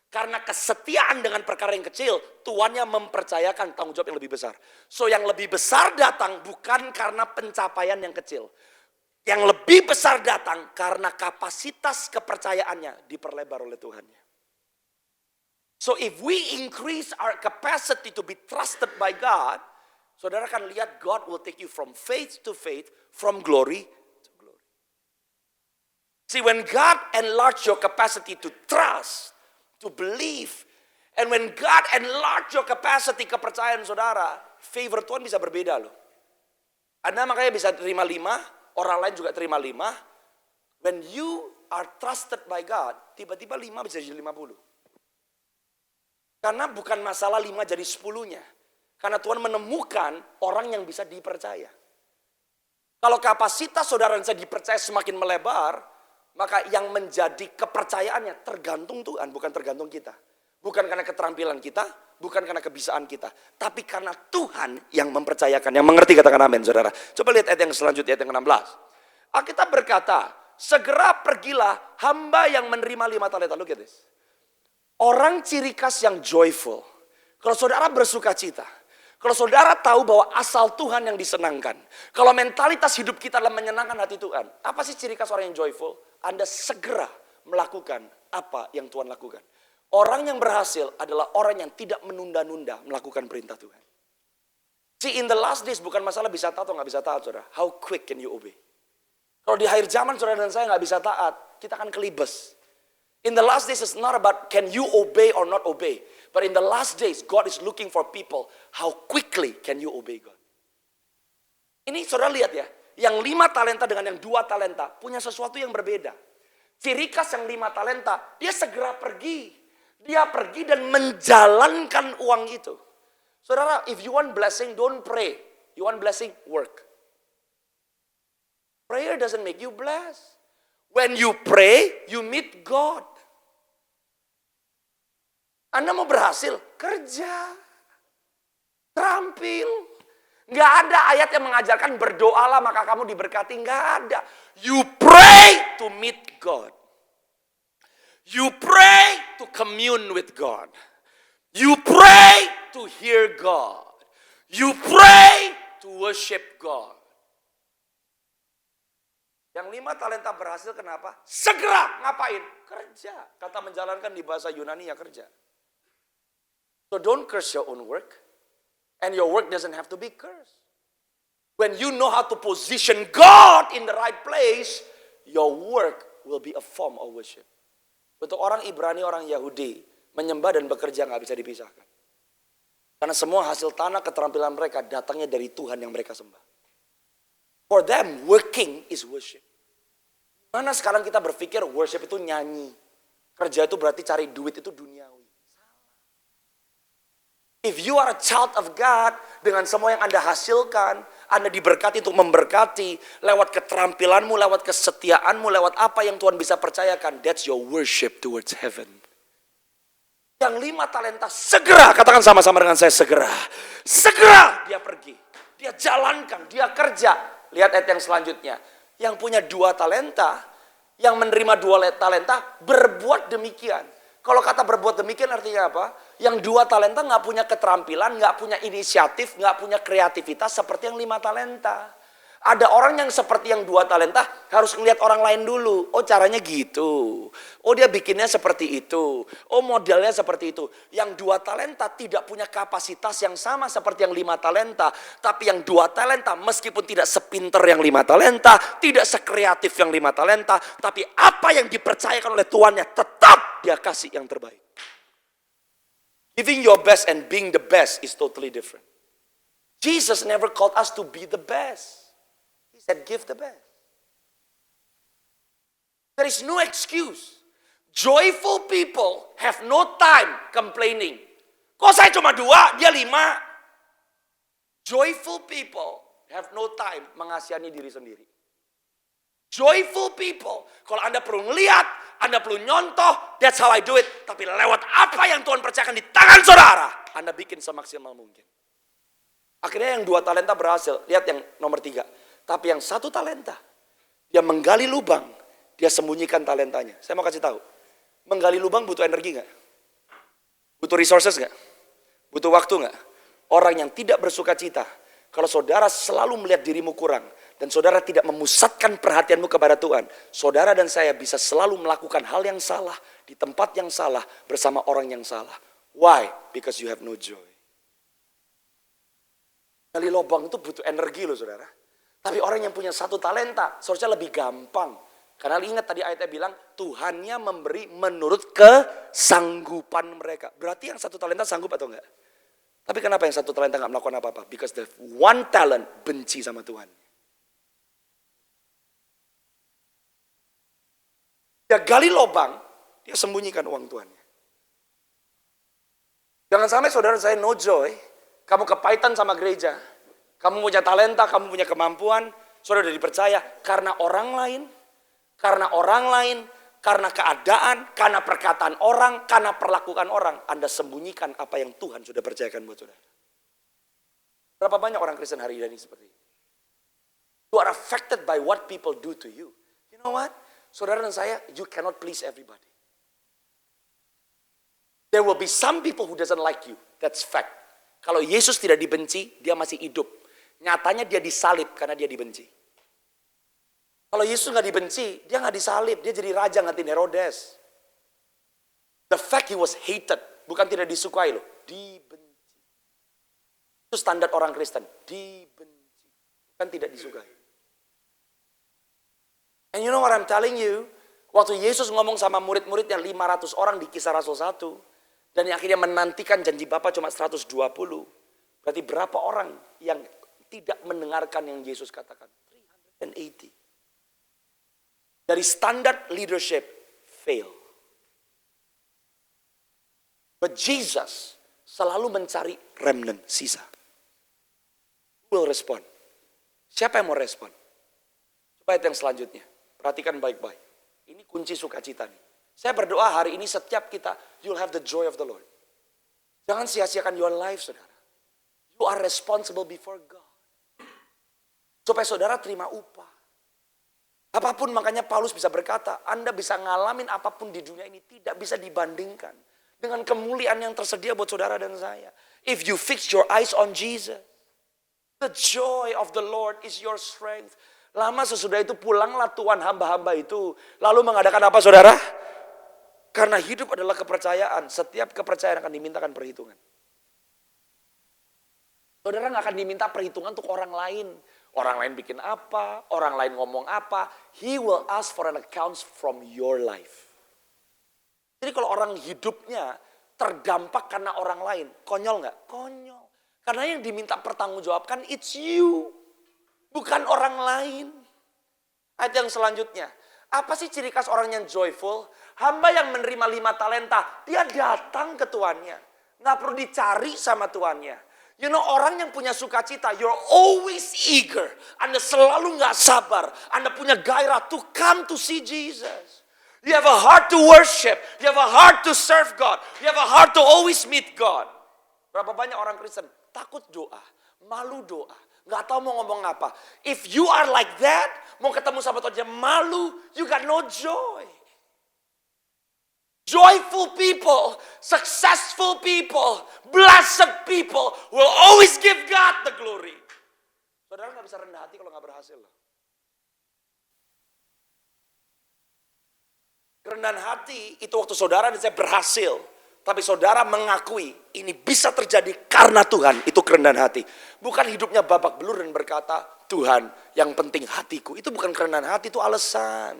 Karena kesetiaan dengan perkara yang kecil, tuannya mempercayakan tanggung jawab yang lebih besar. So yang lebih besar datang bukan karena pencapaian yang kecil. Yang lebih besar datang karena kapasitas kepercayaannya diperlebar oleh Tuhannya. So if we increase our capacity to be trusted by God, saudara akan lihat God will take you from faith to faith, from glory to glory. See, when God enlarge your capacity to trust, to believe, and when God enlarge your capacity kepercayaan saudara, favor Tuhan bisa berbeda loh. Anda makanya bisa terima 5, orang lain juga terima 5. When you are trusted by God, tiba-tiba 5 bisa jadi 50. Karena bukan masalah 5 jadi 10-nya. Karena Tuhan menemukan orang yang bisa dipercaya. Kalau kapasitas saudara dan saya dipercaya semakin melebar, maka yang menjadi kepercayaannya tergantung Tuhan, bukan tergantung kita. Bukan karena keterampilan kita, bukan karena kebisaan kita. Tapi karena Tuhan yang mempercayakan. Yang mengerti katakan amin saudara. Coba lihat ayat yang selanjutnya, ayat yang ke-16. Alkitab berkata, segera pergilah hamba yang menerima 5 talenta. Look at this. Orang ciri khas yang joyful. Kalau saudara bersuka cita. Kalau saudara tahu bahwa asal Tuhan yang disenangkan. Kalau mentalitas hidup kita adalah menyenangkan hati Tuhan. Apa sih ciri khas orang yang joyful? Anda segera melakukan apa yang Tuhan lakukan. Orang yang berhasil adalah orang yang tidak menunda-nunda melakukan perintah Tuhan. See, in the last days bukan masalah bisa taat atau nggak bisa taat saudara. How quick can you obey? Kalau di akhir zaman saudara dan saya nggak bisa taat, kita akan kelibes. In the last days, it's not about can you obey or not obey. But in the last days, God is looking for people. How quickly can you obey God? Ini saudara lihat ya. Yang 5 talenta dengan yang 2 talenta punya sesuatu yang berbeda. Ciri khas yang 5 talenta, dia segera pergi. Dia pergi dan menjalankan uang itu. Saudara, if you want blessing, don't pray. You want blessing, work. Prayer doesn't make you blessed. When you pray, you meet God. Anda mau berhasil, kerja, terampil. Nggak ada ayat yang mengajarkan berdoalah maka kamu diberkati. Nggak ada. You pray to meet God. You pray to commune with God. You pray to hear God. You pray to worship God. Yang 5 talenta berhasil kenapa? Segera ngapain? Kerja. Kata menjalankan di bahasa Yunani ya kerja. So don't curse your own work. And your work doesn't have to be cursed. When you know how to position God in the right place, your work will be a form of worship. Untuk orang Ibrani, orang Yahudi, menyembah dan bekerja nggak bisa dipisahkan. Karena semua hasil tanah keterampilan mereka datangnya dari Tuhan yang mereka sembah. For them, working is worship. Mana sekarang kita berpikir worship itu nyanyi. Kerja itu berarti cari duit itu duniawi. If you are a child of God, dengan semua yang Anda hasilkan, Anda diberkati untuk memberkati, lewat keterampilanmu, lewat kesetiaanmu, lewat apa yang Tuhan bisa percayakan, that's your worship towards heaven. Yang 5 talenta segera, katakan sama-sama dengan saya, segera. Segera dia pergi, dia jalankan, dia kerja. Lihat ayat yang selanjutnya. Yang punya 2 talenta, yang menerima 2 talenta, berbuat demikian. Kalau kata berbuat demikian artinya apa? Yang 2 talenta nggak punya keterampilan, nggak punya inisiatif, nggak punya kreativitas seperti yang 5 talenta. Ada orang yang seperti yang 2 talenta harus ngelihat orang lain dulu. Oh caranya gitu. Oh dia bikinnya seperti itu. Oh modelnya seperti itu. Yang 2 talenta tidak punya kapasitas yang sama seperti yang 5 talenta. Tapi yang 2 talenta meskipun tidak sepinter yang 5 talenta. Tidak sekreatif yang 5 talenta. Tapi apa yang dipercayakan oleh tuannya tetap dia kasih yang terbaik. Giving your best and being the best is totally different. Jesus never called us to be the best. He said, give the best. There is no excuse. Joyful people have no time complaining. Kok saya cuma 2, dia 5? Joyful people have no time mengasihani diri sendiri. Joyful people, kalau Anda perlu ngeliat, Anda perlu nyontoh, that's how I do it. Tapi lewat apa yang Tuhan percayakan di tangan saudara, Anda bikin semaksimal mungkin. Akhirnya yang 2 talenta berhasil. Lihat yang nomor 3. Tapi yang 1 talenta, dia menggali lubang, dia sembunyikan talentanya. Saya mau kasih tahu, menggali lubang butuh energi nggak? Butuh resources nggak? Butuh waktu nggak? Orang yang tidak bersuka cita, kalau saudara selalu melihat dirimu kurang, dan saudara tidak memusatkan perhatianmu kepada Tuhan, saudara dan saya bisa selalu melakukan hal yang salah, di tempat yang salah, bersama orang yang salah. Why? Because you have no joy. Gali lubang itu butuh energi loh saudara. Tapi orang yang punya 1 talenta, seharusnya lebih gampang. Karena ingat tadi ayatnya bilang, Tuhannya memberi menurut kesanggupan mereka. Berarti yang 1 talenta sanggup atau enggak? Tapi kenapa yang 1 talenta enggak melakukan apa-apa? Because the 1 talent benci sama Tuhan. Dia gali lubang, dia sembunyikan uang Tuhannya. Jangan sampai saudara saya no joy, kamu kepahitan sama gereja. Kamu punya talenta, kamu punya kemampuan, saudara sudah dipercaya karena orang lain, karena keadaan, karena perkataan orang, karena perlakuan orang. Anda sembunyikan apa yang Tuhan sudah percayakan buat saudara. Berapa banyak orang Kristen hari ini seperti ini? You are affected by what people do to you. You know what? Saudara dan saya, you cannot please everybody. There will be some people who doesn't like you. That's fact. Kalau Yesus tidak dibenci, dia masih hidup. Nyatanya dia disalib karena dia dibenci. Kalau Yesus nggak dibenci, dia nggak disalib. Dia jadi raja ngantin Herodes. The fact he was hated. Bukan tidak disukai loh. Dibenci. Itu standar orang Kristen. Dibenci. Bukan tidak disukai. And you know what I'm telling you? Waktu Yesus ngomong sama murid-muridnya 500 orang di Kisah Rasul 1. Dan yang akhirnya menantikan janji Bapa cuma 120. Berarti berapa orang yang tidak mendengarkan yang Yesus katakan? 380. Dari standard leadership, fail. But Jesus selalu mencari remnant, sisa. Who will respond? Siapa yang mau respon? Coba yang selanjutnya. Perhatikan baik-baik. Ini kunci sukacita nih. Saya berdoa hari ini setiap kita, you'll have the joy of the Lord. Jangan sia-siakan your life, saudara. You are responsible before God. Supaya saudara terima upah. Apapun makanya Paulus bisa berkata, Anda bisa ngalamin apapun di dunia ini tidak bisa dibandingkan dengan kemuliaan yang tersedia buat saudara dan saya. If you fix your eyes on Jesus, the joy of the Lord is your strength. Lama sesudah itu pulanglah Tuhan hamba-hamba itu. Lalu mengadakan apa saudara? Karena hidup adalah kepercayaan. Setiap kepercayaan akan dimintakan perhitungan. Saudara gak akan diminta perhitungan untuk orang lain. Orang lain bikin apa, orang lain ngomong apa. He will ask for an account from your life. Jadi kalau orang hidupnya terdampak karena orang lain, konyol gak? Konyol. Karena yang diminta pertanggungjawabkan it's you. Bukan orang lain. Ayat yang selanjutnya. Apa sih ciri khas orang yang joyful? Hamba yang menerima 5 talenta. Dia datang ke tuannya. Gak perlu dicari sama tuannya. You know orang yang punya sukacita. You're always eager. Anda selalu gak sabar. Anda punya gairah to come to see Jesus. You have a heart to worship. You have a heart to serve God. You have a heart to always meet God. Berapa banyak orang Kristen takut doa. Malu doa. Gak tahu mau ngomong apa. If you are like that, mau ketemu sama Tuhan malu, you got no joy. Joyful people, successful people, blessed people will always give God the glory. Saudara nggak bisa rendah hati kalau nggak berhasil loh. Kerendahan hati itu waktu saudara dan saya berhasil. Tapi saudara mengakui ini bisa terjadi karena Tuhan. Itu kerendahan hati. Bukan hidupnya babak belur dan berkata, Tuhan yang penting hatiku. Itu bukan kerendahan hati, itu alasan.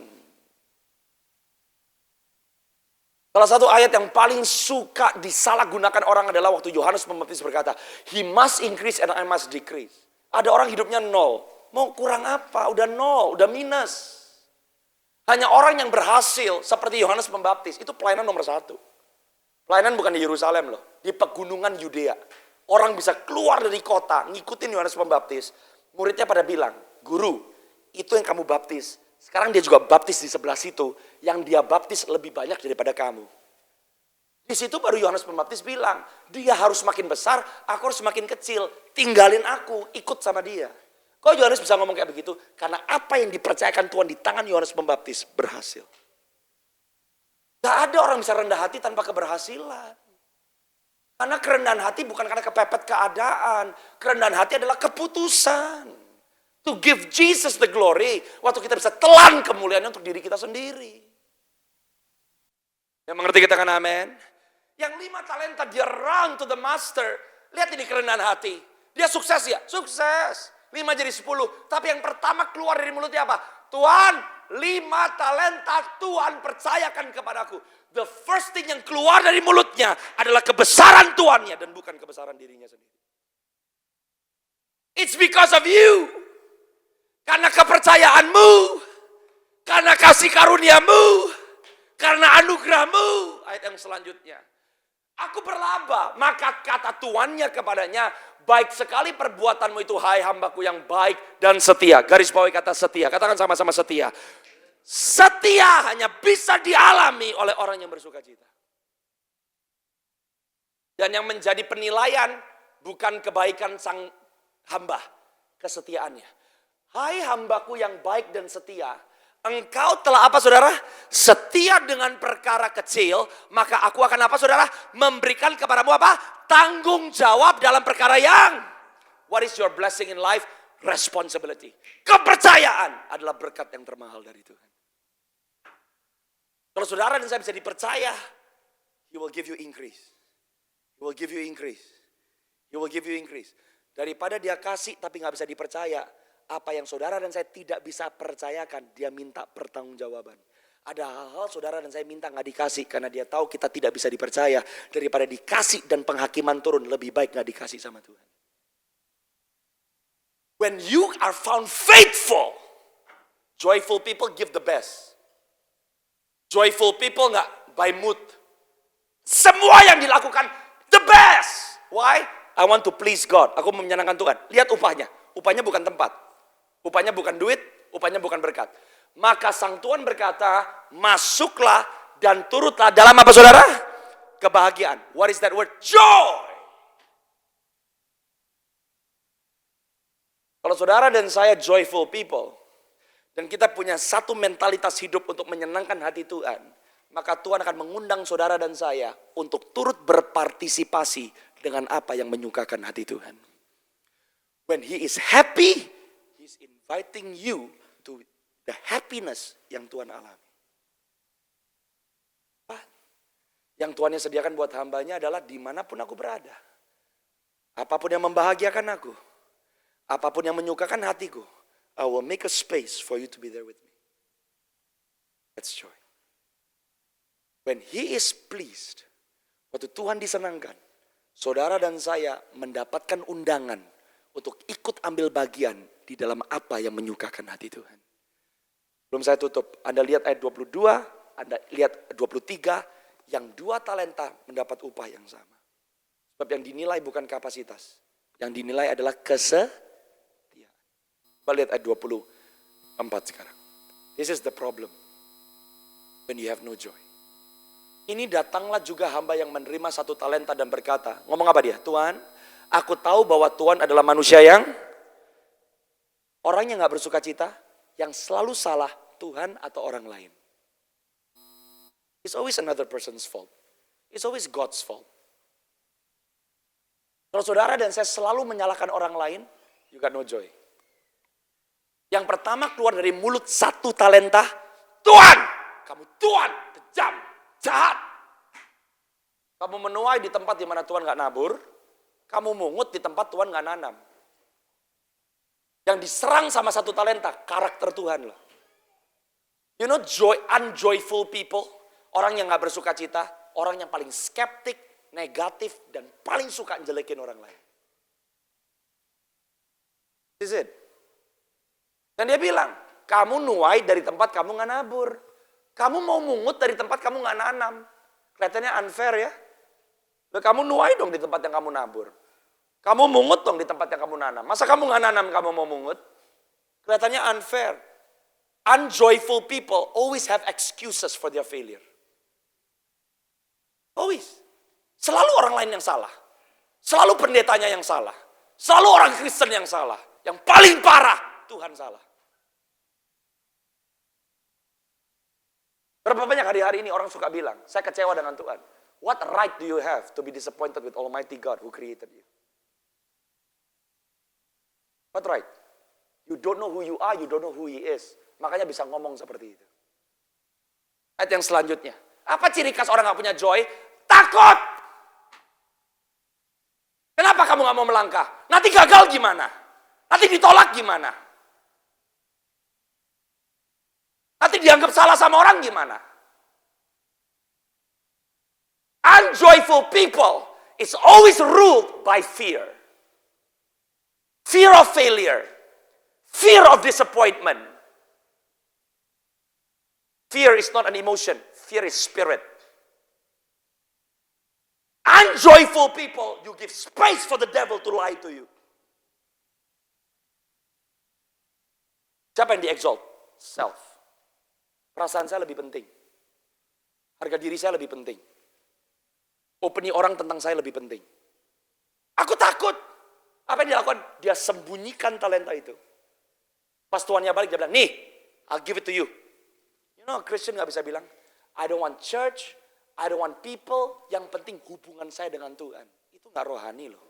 Salah satu ayat yang paling suka disalahgunakan orang adalah waktu Yohanes Pembaptis berkata, He must increase and I must decrease. Ada orang hidupnya 0. Mau kurang apa? Udah 0, udah minus. Hanya orang yang berhasil seperti Yohanes Pembaptis, itu pelayanan nomor 1. Pelayanan bukan di Yerusalem loh, di pegunungan Yudea. Orang bisa keluar dari kota, ngikutin Yohanes Pembaptis. Muridnya pada bilang, Guru, itu yang kamu baptis. Sekarang dia juga baptis di sebelah situ, yang dia baptis lebih banyak daripada kamu. Di situ baru Yohanes Pembaptis bilang, dia harus makin besar, aku harus makin kecil. Tinggalin aku, ikut sama dia. Kok Yohanes bisa ngomong kayak begitu? Karena apa yang dipercayakan Tuhan di tangan Yohanes Pembaptis berhasil. Gak ada orang bisa rendah hati tanpa keberhasilan. Karena kerendahan hati bukan karena kepepet keadaan. Kerendahan hati adalah keputusan. To give Jesus the glory. Waktu kita bisa telan kemuliaannya untuk diri kita sendiri. Yang mengerti kita kan amin? Yang 5 talenta dia run to the master. Lihat ini kerendahan hati. Dia sukses ya? Sukses. 5 jadi 10. Tapi yang pertama keluar dari mulutnya apa? Tuhan, 5 talenta Tuhan percayakan kepadaku. The first thing yang keluar dari mulutnya adalah kebesaran Tuhannya dan bukan kebesaran dirinya sendiri. It's because of you. Karena kepercayaanmu. Karena kasih karuniamu. Karena anugerahmu. Ayat yang selanjutnya. Aku berlaba, maka kata tuannya kepadanya, baik sekali perbuatanmu itu, hai hambaku yang baik dan setia. Garis bawahi kata setia, katakan sama-sama setia. Setia hanya bisa dialami oleh orang yang bersuka cita. Dan yang menjadi penilaian bukan kebaikan sang hamba, kesetiaannya. Hai hambaku yang baik dan setia. Engkau telah apa saudara? Setia dengan perkara kecil, maka aku akan apa saudara? Memberikan kepadamu apa? Tanggung jawab dalam perkara yang. What is your blessing in life? Responsibility. Kepercayaan adalah berkat yang termahal dari Tuhan. Kalau saudara dan saya bisa dipercaya, He will give you increase. He will give you increase. He will give you increase. Daripada dia kasih tapi gak bisa dipercaya, apa yang saudara dan saya tidak bisa percayakan, dia minta pertanggungjawaban. Ada hal-hal saudara dan saya minta gak dikasih karena dia tahu kita tidak bisa dipercaya. Daripada dikasih dan penghakiman turun, lebih baik gak dikasih sama Tuhan. When you are found faithful, joyful people give the best. Joyful people gak by mood. Semua yang dilakukan the best. Why? I want to please God. Aku menyenangkan Tuhan. Lihat upahnya. Upahnya bukan tempat. Upahnya bukan duit, upahnya bukan berkat. Maka sang Tuhan berkata, masuklah dan turutlah dalam apa saudara? Kebahagiaan. What is that word? Joy. Kalau saudara dan saya joyful people, dan kita punya satu mentalitas hidup untuk menyenangkan hati Tuhan, maka Tuhan akan mengundang saudara dan saya untuk turut berpartisipasi dengan apa yang menyukakan hati Tuhan. When He is happy, He's inviting you to the happiness yang Tuhan alami. Yang Tuhan yang sediakan buat hambanya adalah dimanapun aku berada. Apapun yang membahagiakan aku. Apapun yang menyukakan hatiku. I will make a space for you to be there with me. That's joy. When He is pleased, waktu Tuhan disenangkan, saudara dan saya mendapatkan undangan untuk ikut ambil bagian di dalam apa yang menyukakan hati Tuhan. Belum saya tutup. Anda lihat ayat 22, Anda lihat 23, yang 2 talenta mendapat upah yang sama. Sebab yang dinilai bukan kapasitas. Yang dinilai adalah kesetiaan. Coba lihat ayat 24 sekarang. This is the problem. When you have no joy. Ini datanglah juga hamba yang menerima 1 talenta dan berkata, ngomong apa dia? Tuhan, aku tahu bahwa Tuhan adalah manusia yang orang yang gak bersuka cita, yang selalu salah Tuhan atau orang lain. It's always another person's fault. It's always God's fault. Kalau saudara dan saya selalu menyalahkan orang lain, you got no joy. Yang pertama keluar dari mulut 1 talenta, Tuhan, kamu Tuhan, kejam, jahat. Kamu menuai di tempat di mana Tuhan gak nabur, kamu mungut di tempat Tuhan gak nanam. Yang diserang sama 1 talenta, karakter Tuhan loh. You know unjoyful people, orang yang gak bersuka cita, orang yang paling skeptik, negatif, dan paling suka jelekin orang lain. This is it. Dan dia bilang, kamu nuai dari tempat kamu gak nabur. Kamu mau mungut dari tempat kamu gak nanam. Kelihatannya unfair ya. Loh, kamu nuai dong di tempat yang kamu nabur. Kamu mungut dong di tempat yang kamu nanam. Masa kamu gak nanam, kamu mau mungut? Kelihatannya unfair. Unjoyful people always have excuses for their failure. Always. Selalu orang lain yang salah. Selalu pendetanya yang salah. Selalu orang Kristen yang salah. Yang paling parah, Tuhan salah. Berapa banyak hari-hari ini orang suka bilang, saya kecewa dengan Tuhan. What right do you have to be disappointed with Almighty God who created you? What right? You don't know who you are, you don't know who He is. Makanya bisa ngomong seperti itu. Ayat yang selanjutnya. Apa ciri khas orang gak punya joy? Takut! Kenapa kamu gak mau melangkah? Nanti gagal gimana? Nanti ditolak gimana? Nanti dianggap salah sama orang gimana? Unjoyful people is always ruled by fear. Fear of failure. Fear of disappointment. Fear is not an emotion. Fear is spirit. Unjoyful people, you give space for the devil to lie to you. Siapa yang di-exalt? Self. Perasaan saya lebih penting. Harga diri saya lebih penting. Opini orang tentang saya lebih penting. Aku takut. Apa yang dilakukan? Dia sembunyikan talenta itu. Pas tuannya balik, dia bilang, nih, I'll give it to you. You know, Christian gak bisa bilang, I don't want church, I don't want people, yang penting hubungan saya dengan Tuhan. Itu gak rohani loh.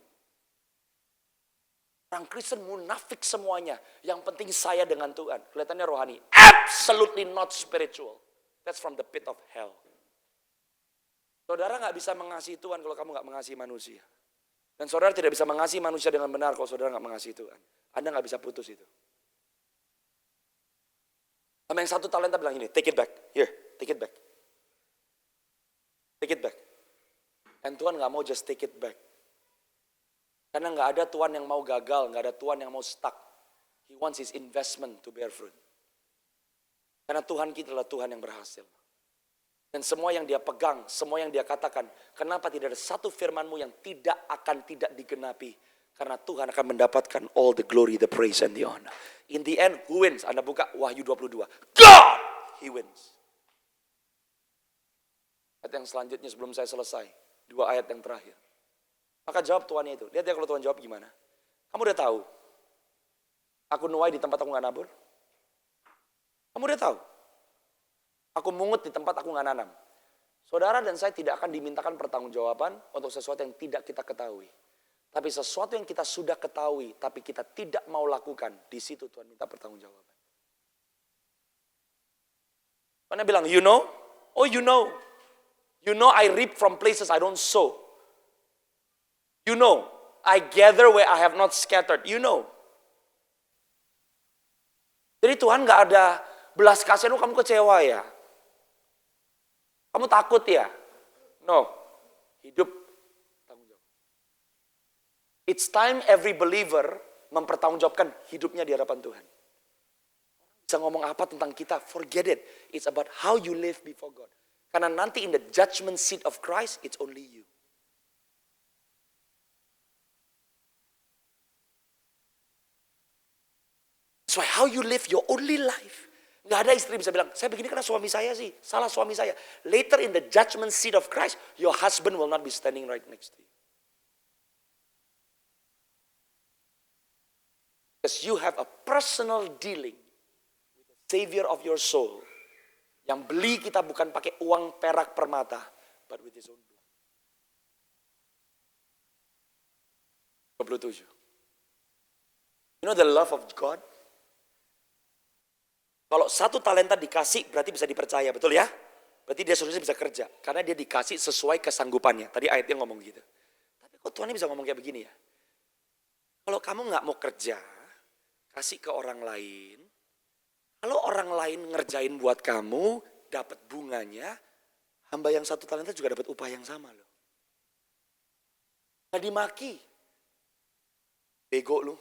Orang Kristen munafik semuanya. Yang penting saya dengan Tuhan. Kelihatannya rohani. Absolutely not spiritual. That's from the pit of hell. Saudara gak bisa mengasihi Tuhan kalau kamu gak mengasihi manusia. Dan saudara tidak bisa mengasihi manusia dengan benar kalau saudara gak mengasihi Tuhan. Anda gak bisa putus itu. Sama yang 1 talenta bilang ini, take it back. Here, take it back. Take it back. Dan Tuhan gak mau just take it back. Karena gak ada Tuhan yang mau gagal, gak ada Tuhan yang mau stuck. He wants his investment to bear fruit. Karena Tuhan kita adalah Tuhan yang berhasil. Dan semua yang dia pegang, semua yang dia katakan, kenapa tidak ada satu firman-Mu yang tidak digenapi? Karena Tuhan akan mendapatkan all the glory, the praise, and the honor. In the end, who wins? Anda buka Wahyu 22. God! He wins. Ayat yang selanjutnya sebelum saya selesai. 2 ayat yang terakhir. Maka jawab tuannya itu. Lihat ya kalau Tuhan jawab gimana. Kamu udah tahu? Aku nuai di tempat aku gak nabur? Kamu udah tahu? Aku mungut di tempat aku gak nanam. Saudara dan saya tidak akan dimintakan pertanggungjawaban untuk sesuatu yang tidak kita ketahui. Tapi sesuatu yang kita sudah ketahui, tapi kita tidak mau lakukan, di situ Tuhan minta pertanggungjawaban. Tuhan bilang, you know? Oh, you know. You know I reap from places I don't sow. You know, I gather where I have not scattered. You know. Jadi Tuhan gak ada belas kasihan, kamu kecewa ya? Kamu takut ya? No. Hidup tanggung jawab. It's time every believer mempertanggungjawabkan hidupnya di hadapan Tuhan. Bisa ngomong apa tentang kita, forget it. It's about how you live before God. Karena nanti in the judgment seat of Christ, it's only you. That's why how you live your only life. Nggak ada istri bisa bilang, saya begini karena suami saya sih. Salah suami saya. Later in the judgment seat of Christ, your husband will not be standing right next to you. Because you have a personal dealing with the Savior of your soul. Yang beli kita bukan pakai uang perak permata, but with his own blood. 27. You know the love of God? Kalau 1 talenta dikasih berarti bisa dipercaya, betul ya? Berarti dia seharusnya bisa kerja. Karena dia dikasih sesuai kesanggupannya. Tadi ayatnya ngomong gitu. Tapi kok Tuhan bisa ngomong kayak begini ya? Kalau kamu gak mau kerja, kasih ke orang lain. Kalau orang lain ngerjain buat kamu, dapat bunganya, hamba yang 1 talenta juga dapat upah yang sama loh. Gak dimaki. Bego lu.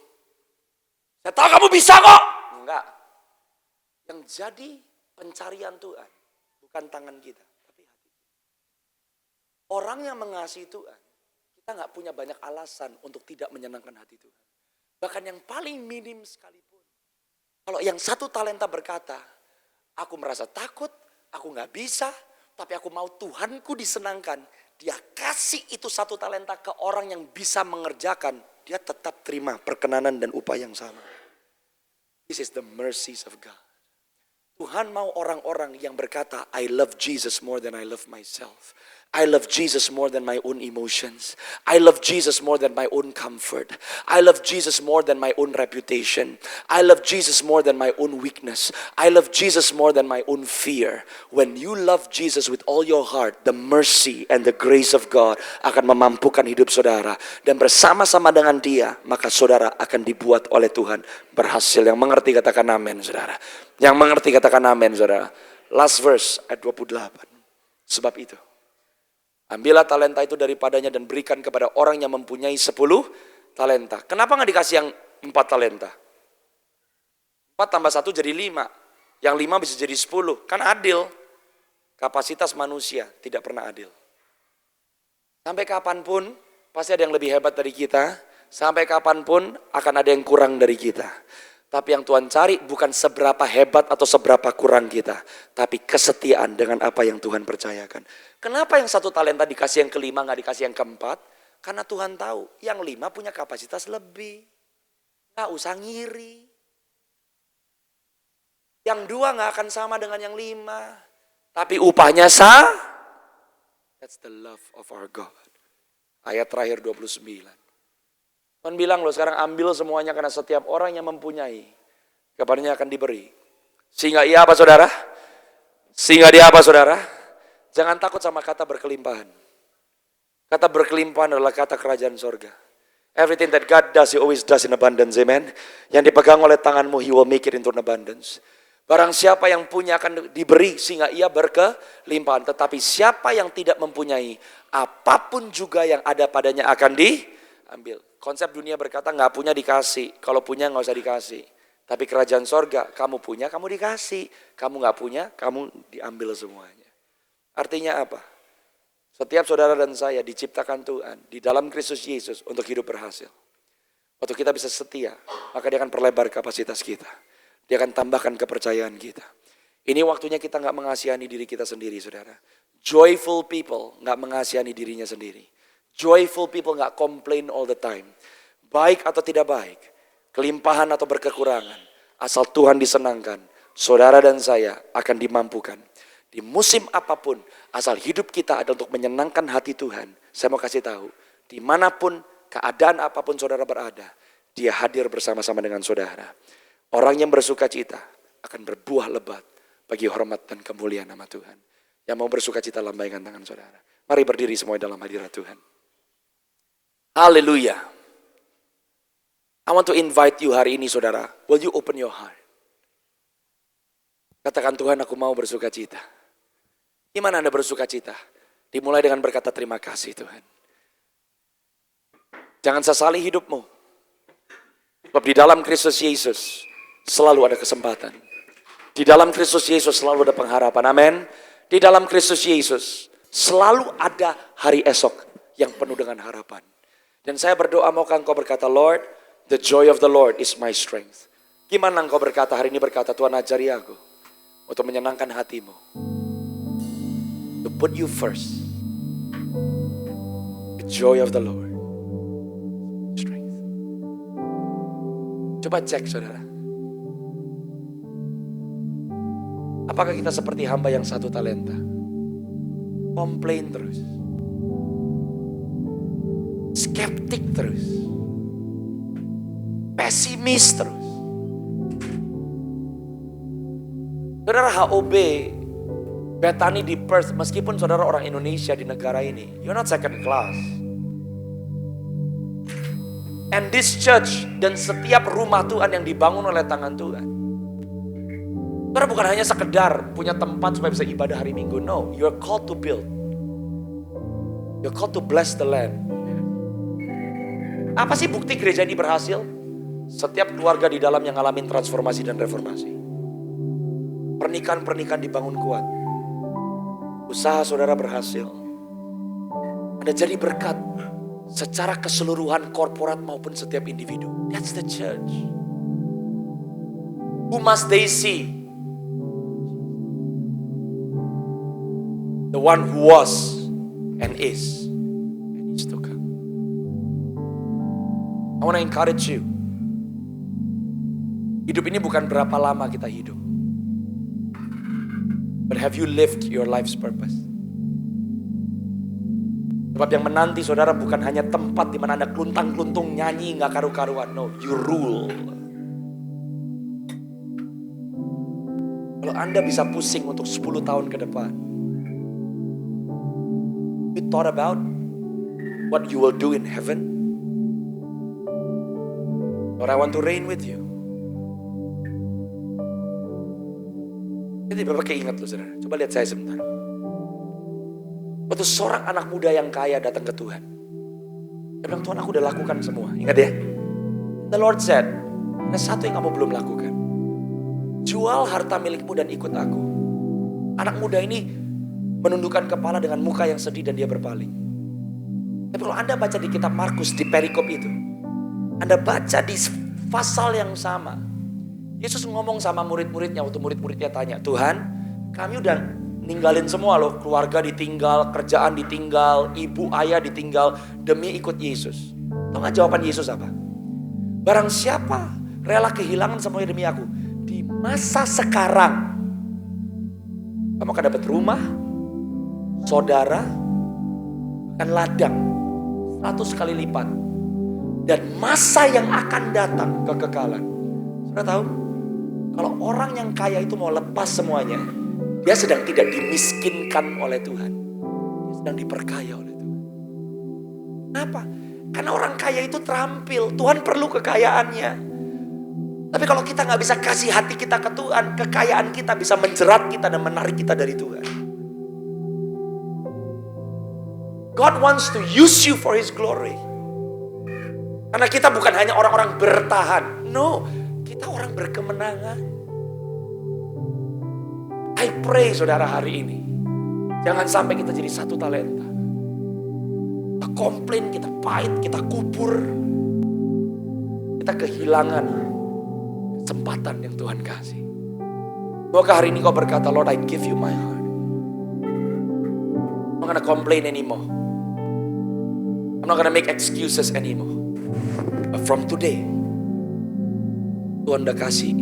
Saya tahu kamu bisa kok. Enggak. Yang jadi pencarian Tuhan bukan tangan kita, tapi hati. Orang yang mengasihi Tuhan, kita gak punya banyak alasan untuk tidak menyenangkan hati Tuhan. Bahkan yang paling minim sekalipun. Kalau yang 1 talenta berkata, aku merasa takut, aku gak bisa, tapi aku mau Tuhanku disenangkan. Dia kasih itu 1 talenta ke orang yang bisa mengerjakan. Dia tetap terima perkenanan dan upah yang sama. This is the mercies of God. Tuhan mau orang-orang yang berkata, I love Jesus more than I love myself. I love Jesus more than my own emotions. I love Jesus more than my own comfort. I love Jesus more than my own reputation. I love Jesus more than my own weakness. I love Jesus more than my own fear. When you love Jesus with all your heart, the mercy and the grace of God akan memampukan hidup saudara. Dan bersama-sama dengan dia, maka saudara akan dibuat oleh Tuhan berhasil. Yang mengerti katakan amin, saudara. Yang mengerti katakan amin, saudara. Last verse, ayat 28. Sebab itu, ambillah talenta itu daripadanya dan berikan kepada orang yang mempunyai 10 talenta. Kenapa gak dikasih yang 4 talenta? 4 tambah 1 jadi 5. Yang 5 bisa jadi 10. Kan adil. Kapasitas manusia tidak pernah adil. Sampai kapanpun pasti ada yang lebih hebat dari kita. Sampai kapanpun akan ada yang kurang dari kita. Tapi yang Tuhan cari bukan seberapa hebat atau seberapa kurang kita. Tapi kesetiaan dengan apa yang Tuhan percayakan. Kenapa yang 1 talenta dikasih yang ke-5 gak dikasih yang ke-4? Karena Tuhan tahu yang 5 punya kapasitas lebih. Gak usah ngiri. Yang 2 gak akan sama dengan yang 5. Tapi upahnya sah. That's the love of our God. Ayat terakhir 29. Tuhan bilang loh sekarang ambil semuanya karena setiap orang yang mempunyai kepadanya akan diberi. Sehingga ia apa saudara? Sehingga dia apa saudara? Jangan takut sama kata berkelimpahan. Kata berkelimpahan adalah kata kerajaan sorga. Everything that God does, He always does in abundance, amen. Yang dipegang oleh tanganmu, He will make it into an abundance. Barang siapa yang punya akan diberi sehingga ia berkelimpahan. Tetapi siapa yang tidak mempunyai, apapun juga yang ada padanya akan diambil. Konsep dunia berkata gak punya dikasih, kalau punya gak usah dikasih. Tapi kerajaan sorga, kamu punya, kamu dikasih. Kamu gak punya, kamu diambil semuanya. Artinya apa? Setiap saudara dan saya diciptakan Tuhan di dalam Kristus Yesus untuk hidup berhasil. Waktu kita bisa setia, maka dia akan perlebar kapasitas kita. Dia akan tambahkan kepercayaan kita. Ini waktunya kita gak mengasihani diri kita sendiri, saudara. Joyful people gak mengasihani dirinya sendiri. Joyful people gak complain all the time. Baik atau tidak baik, kelimpahan atau berkekurangan, asal Tuhan disenangkan, saudara dan saya akan dimampukan. Di musim apapun, asal hidup kita adalah untuk menyenangkan hati Tuhan. Saya mau kasih tahu, dimanapun, keadaan apapun saudara berada, dia hadir bersama-sama dengan saudara. Orang yang bersuka cita akan berbuah lebat bagi hormat dan kemuliaan nama Tuhan. Yang mau bersuka cita lambaikan tangan saudara. Mari berdiri semua dalam hadirat Tuhan. Haleluya. I want to invite you hari ini saudara. Will you open your heart? Katakan Tuhan aku mau bersuka cita. Gimana Anda bersuka cita? Dimulai dengan berkata terima kasih Tuhan. Jangan sesali hidupmu. Sebab di dalam Kristus Yesus selalu ada kesempatan. Di dalam Kristus Yesus selalu ada pengharapan. Amin. Di dalam Kristus Yesus selalu ada hari esok yang penuh dengan harapan. Dan saya berdoa maukah engkau berkata, Lord, the joy of the Lord is my strength. Gimana engkau berkata hari ini berkata, Tuhan ajari aku untuk menyenangkan hatimu. To put you first. The joy of the Lord. Strength. Coba cek saudara. Apakah kita seperti hamba yang 1 talenta? Komplain terus. Skeptik terus. Pesimis terus. Saudara HOB, Bethany di Perth, meskipun saudara orang Indonesia di negara ini, you're not second class. And this church dan setiap rumah Tuhan yang dibangun oleh tangan Tuhan, saudara bukan hanya sekedar punya tempat supaya bisa ibadah hari Minggu. No, you're called to build. You're called to bless the land. Apa sih bukti gereja ini berhasil? Setiap keluarga di dalam yang ngalamin transformasi dan reformasi. Pernikahan-pernikahan dibangun kuat. Usaha saudara berhasil. Anda jadi berkat secara keseluruhan korporat maupun setiap individu. That's the church. Who must they see? The one who was and is to come. I want to encourage you. Hidup ini bukan berapa lama kita hidup. But have you lived your life's purpose? Sebab yang menanti saudara bukan hanya tempat di mana Anda kluntang-kluntung nyanyi nggak karu-karuan. No, you rule. Kalau Anda bisa pusing untuk 10 tahun ke depan, you thought about what you will do in heaven? Lord, I want to reign with you. Jadi Bapak keingat loh saudara. Coba lihat saya sebentar. Waktu seorang anak muda yang kaya datang ke Tuhan. Dia bilang, Tuhan aku udah lakukan semua. Ingat ya. The Lord said, ada satu yang kamu belum lakukan. Jual harta milikmu dan ikut aku. Anak muda ini menundukkan kepala dengan muka yang sedih dan dia berpaling. Tapi kalau Anda baca di kitab Markus di perikop itu. Anda baca di pasal yang sama. Yesus ngomong sama murid-muridnya waktu murid-muridnya tanya, Tuhan kami udah ninggalin semua loh. Keluarga ditinggal, kerjaan ditinggal, ibu ayah ditinggal demi ikut Yesus. Tahu gak jawaban Yesus apa? Barang siapa rela kehilangan semuanya demi aku. Di masa sekarang kamu akan dapat rumah, saudara, akan ladang 100 kali lipat. Dan masa yang akan datang kekekalan. Sudah tahu? Kalau orang yang kaya itu mau lepas semuanya, dia sedang tidak dimiskinkan oleh Tuhan. Dia sedang diperkaya oleh Tuhan. Kenapa? Karena orang kaya itu terampil. Tuhan perlu kekayaannya. Tapi kalau kita gak bisa kasih hati kita ke Tuhan, kekayaan kita bisa menjerat kita dan menarik kita dari Tuhan. God wants to use you for His glory. Karena kita bukan hanya orang-orang bertahan. No, kita orang berkemenangan. I pray saudara hari ini. Jangan sampai kita jadi satu talenta. Kita komplain, kita pahit, kita kubur. Kita kehilangan kesempatan yang Tuhan kasih. Semoga hari ini kau berkata, Lord, I give you my heart. I'm not gonna complain anymore. I'm not gonna make excuses anymore. But from today, Tuhan udah kasih.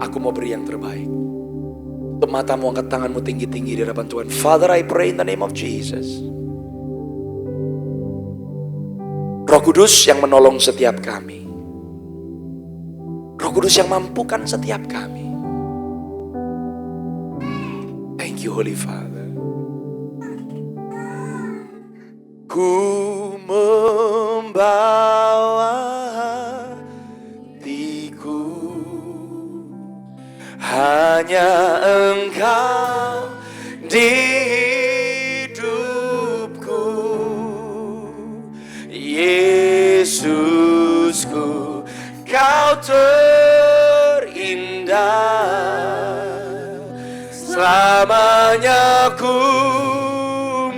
Aku mau beri yang terbaik. Tutup matamu, angkat tanganmu tinggi-tinggi di hadapan Tuhan. Father, I pray in the name of Jesus. Roh Kudus yang menolong setiap kami. Roh Kudus yang mampukan setiap kami. Thank you, Holy Father. Ku membawa hatiku, hanya Engkau di hidupku, Yesusku, Kau terindah. Selamanya ku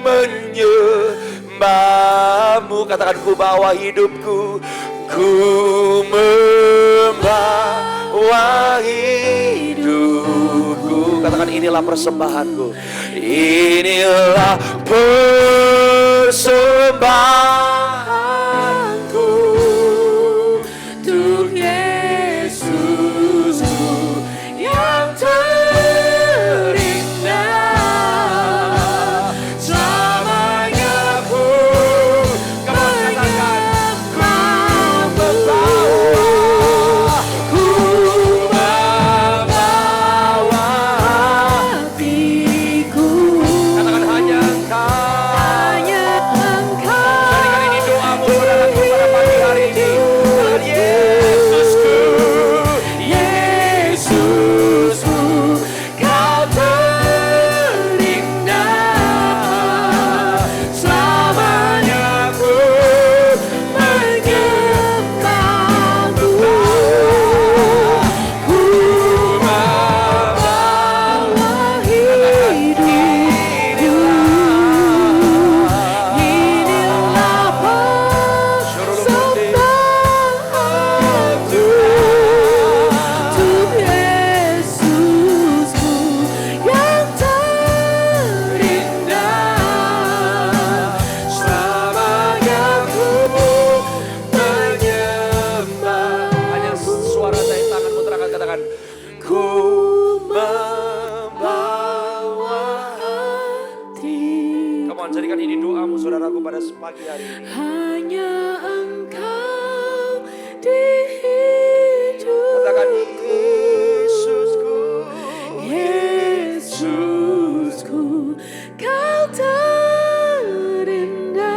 menyembahmu. Katakan, ku bawa hidupku, ku membawa hidupku. Katakan, inilah persembahanku, inilah persembahanku untuk Yesusku yang terindah. Selamanya ku katakan, ku membawa pada pagi hari ini. Hanya Engkau di hidupku. Katakan Yesusku, Yesusku, Kau terindah.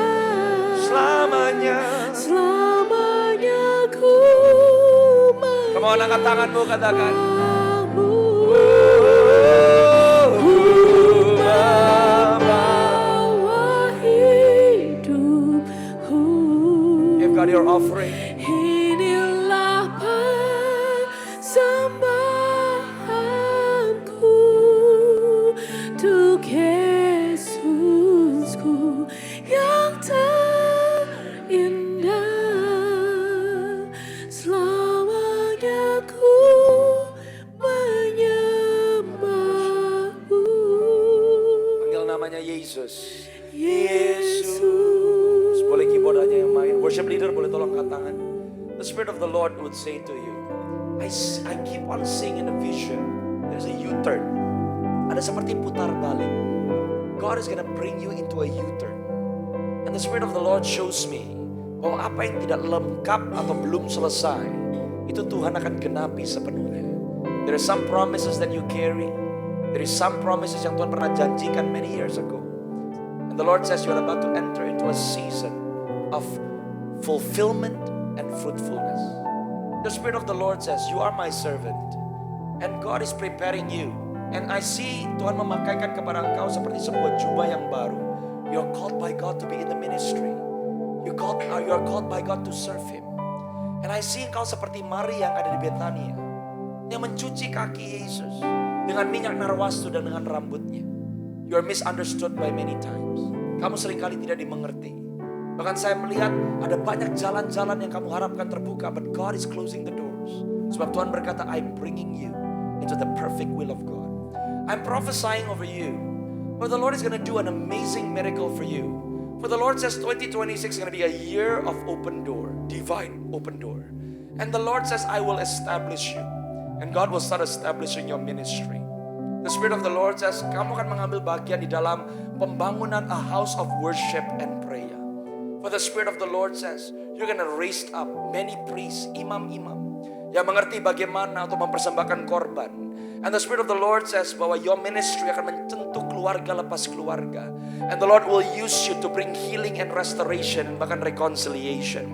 selamanya. Selamanya ku Kamu angkat tanganmu, katakan. membawa hidupku. Give God your offering. Inilah persembahanku untuk Yesusku yang terindah. Selamanya ku menyembahmu. Panggil namanya Yesus. Yesus. Boleh keyboard aja yang main. Worship leader boleh tolong angkat tangan. The Spirit of the Lord would say to you, I keep on seeing in a vision, there's a U-turn. Ada seperti putar balik. God is gonna bring you into a U-turn. And the Spirit of the Lord shows me bahwa apa yang tidak lengkap atau belum selesai, itu Tuhan akan genapi sepenuhnya. There are some promises that you carry. There is some promises yang Tuhan pernah janjikan many years ago. And the Lord says you are about to enter into a season of fulfillment and fruitfulness. The Spirit of the Lord says, you are my servant. And God is preparing you. And I see Tuhan memakaikan kepada engkau seperti sebuah jubah yang baru. You are called by God to be in the ministry. You are called by God to serve Him. And I see engkau seperti Mari yang ada di Betania, yang mencuci kaki Yesus dengan minyak narwastu dan dengan rambutnya. You are misunderstood by many times. Kamu seringkali tidak dimengerti. Bahkan saya melihat ada banyak jalan-jalan yang kamu harapkan terbuka, but God is closing the doors. Sebab Tuhan berkata, I'm bringing you into the perfect will of God. I'm prophesying over you, but the Lord is going to do an amazing miracle for you. For the Lord says 2026 is going to be a year of open door, divine open door. And the Lord says, I will establish you. And God will start establishing your ministry. The Spirit of the Lord says, kamu akan mengambil bagian di dalam pembangunan a house of worship and prayer. For the Spirit of the Lord says, you're gonna raise up many priests, imam-imam, yang mengerti bagaimana untuk mempersembahkan korban. And the Spirit of the Lord says bahwa your ministry akan mencentuh keluarga lepas keluarga. And the Lord will use you to bring healing and restoration, bahkan reconciliation.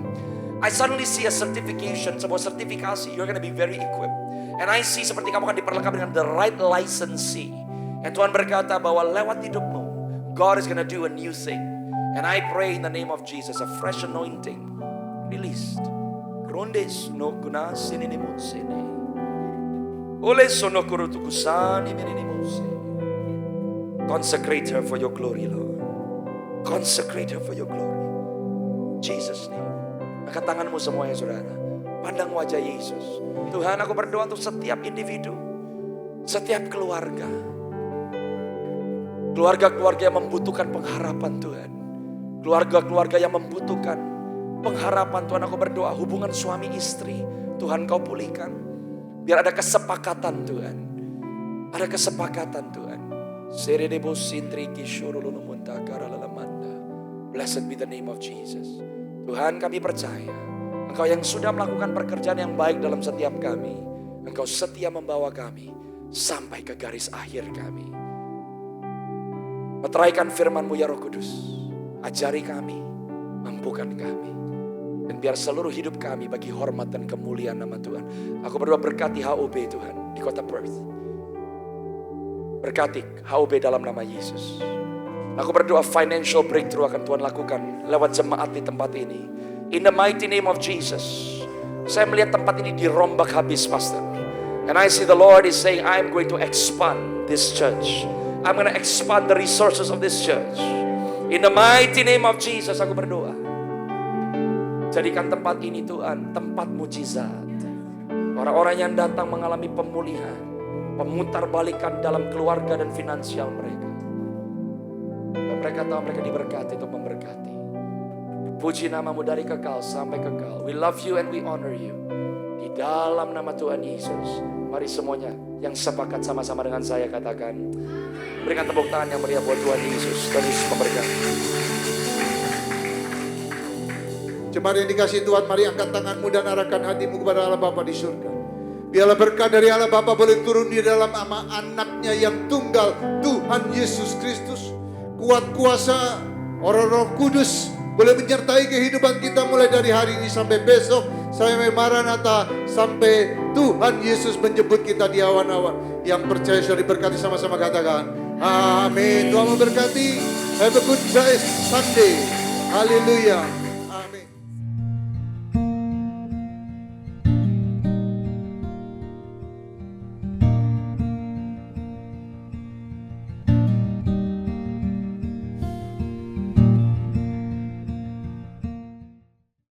I suddenly see a certification, sebuah sertifikasi. You're gonna be very equipped. And I see seperti kamu akan diperlengkapi dengan the right licensee. And Tuhan berkata bahwa lewat hidupmu, God is gonna do a new thing. And I pray in the name of Jesus, a fresh anointing released. Grondes no guna sinini mutsene. Ole sono kurutukusani minini mutse. Consecrate her for your glory, Lord. Consecrate her for your glory. Jesus name. Angkat tanganmu semuanya, saudara. Pandang wajah Yesus. Tuhan, aku berdoa untuk setiap individu, setiap keluarga. Keluarga-keluarga yang membutuhkan pengharapan, Tuhan. Keluarga-keluarga yang membutuhkan pengharapan, Tuhan, aku berdoa hubungan suami istri, Tuhan kau pulihkan. Biar ada kesepakatan, Tuhan. Ada kesepakatan, Tuhan. Blessed be the name of Jesus. Tuhan, kami percaya Engkau yang sudah melakukan pekerjaan yang baik dalam setiap kami. Engkau setia membawa kami sampai ke garis akhir kami. Meteraikan firman-Mu ya Roh Kudus. Ajari kami, mampukan kami. Dan biar seluruh hidup kami bagi hormat dan kemuliaan nama Tuhan. Aku berdoa berkati HOB Tuhan di kota Perth. Berkati HOB dalam nama Yesus. Aku berdoa financial breakthrough akan Tuhan lakukan lewat jemaat di tempat ini. In the mighty name of Jesus. Saya melihat tempat ini dirombak habis, Pastor. And I see the Lord is saying, I'm going to expand this church. I'm going to expand the resources of this church. In the mighty name of Jesus, aku berdoa. Jadikan tempat ini Tuhan, tempat mujizat. Orang-orang yang datang mengalami pemulihan, pemutarbalikan dalam keluarga dan finansial mereka. Dan mereka tahu mereka diberkati untuk memberkati. Puji nama-Mu dari kekal sampai kekal. We love you and we honor you. Di dalam nama Tuhan Yesus. Mari semuanya yang sepakat sama-sama dengan saya katakan. Berikan tepuk tangan yang meriah buat Tuhan Yesus. Terus memberkati. Jemaat yang dikasihi Tuhan, mari angkat tanganmu dan arahkan hatimu kepada Allah Bapa di surga. Biarlah berkat dari Allah Bapa boleh turun di dalam nama anaknya yang tunggal, Tuhan Yesus Kristus. Kuat kuasa Roh Kudus boleh menyertai kehidupan kita mulai dari hari ini sampai besok, sampai Maranatha, sampai Tuhan Yesus menjemput kita di awan-awan. Yang percaya sudah diberkati, sama-sama katakan amin. Tuhan memberkati. Have a good Sunday. Haleluya.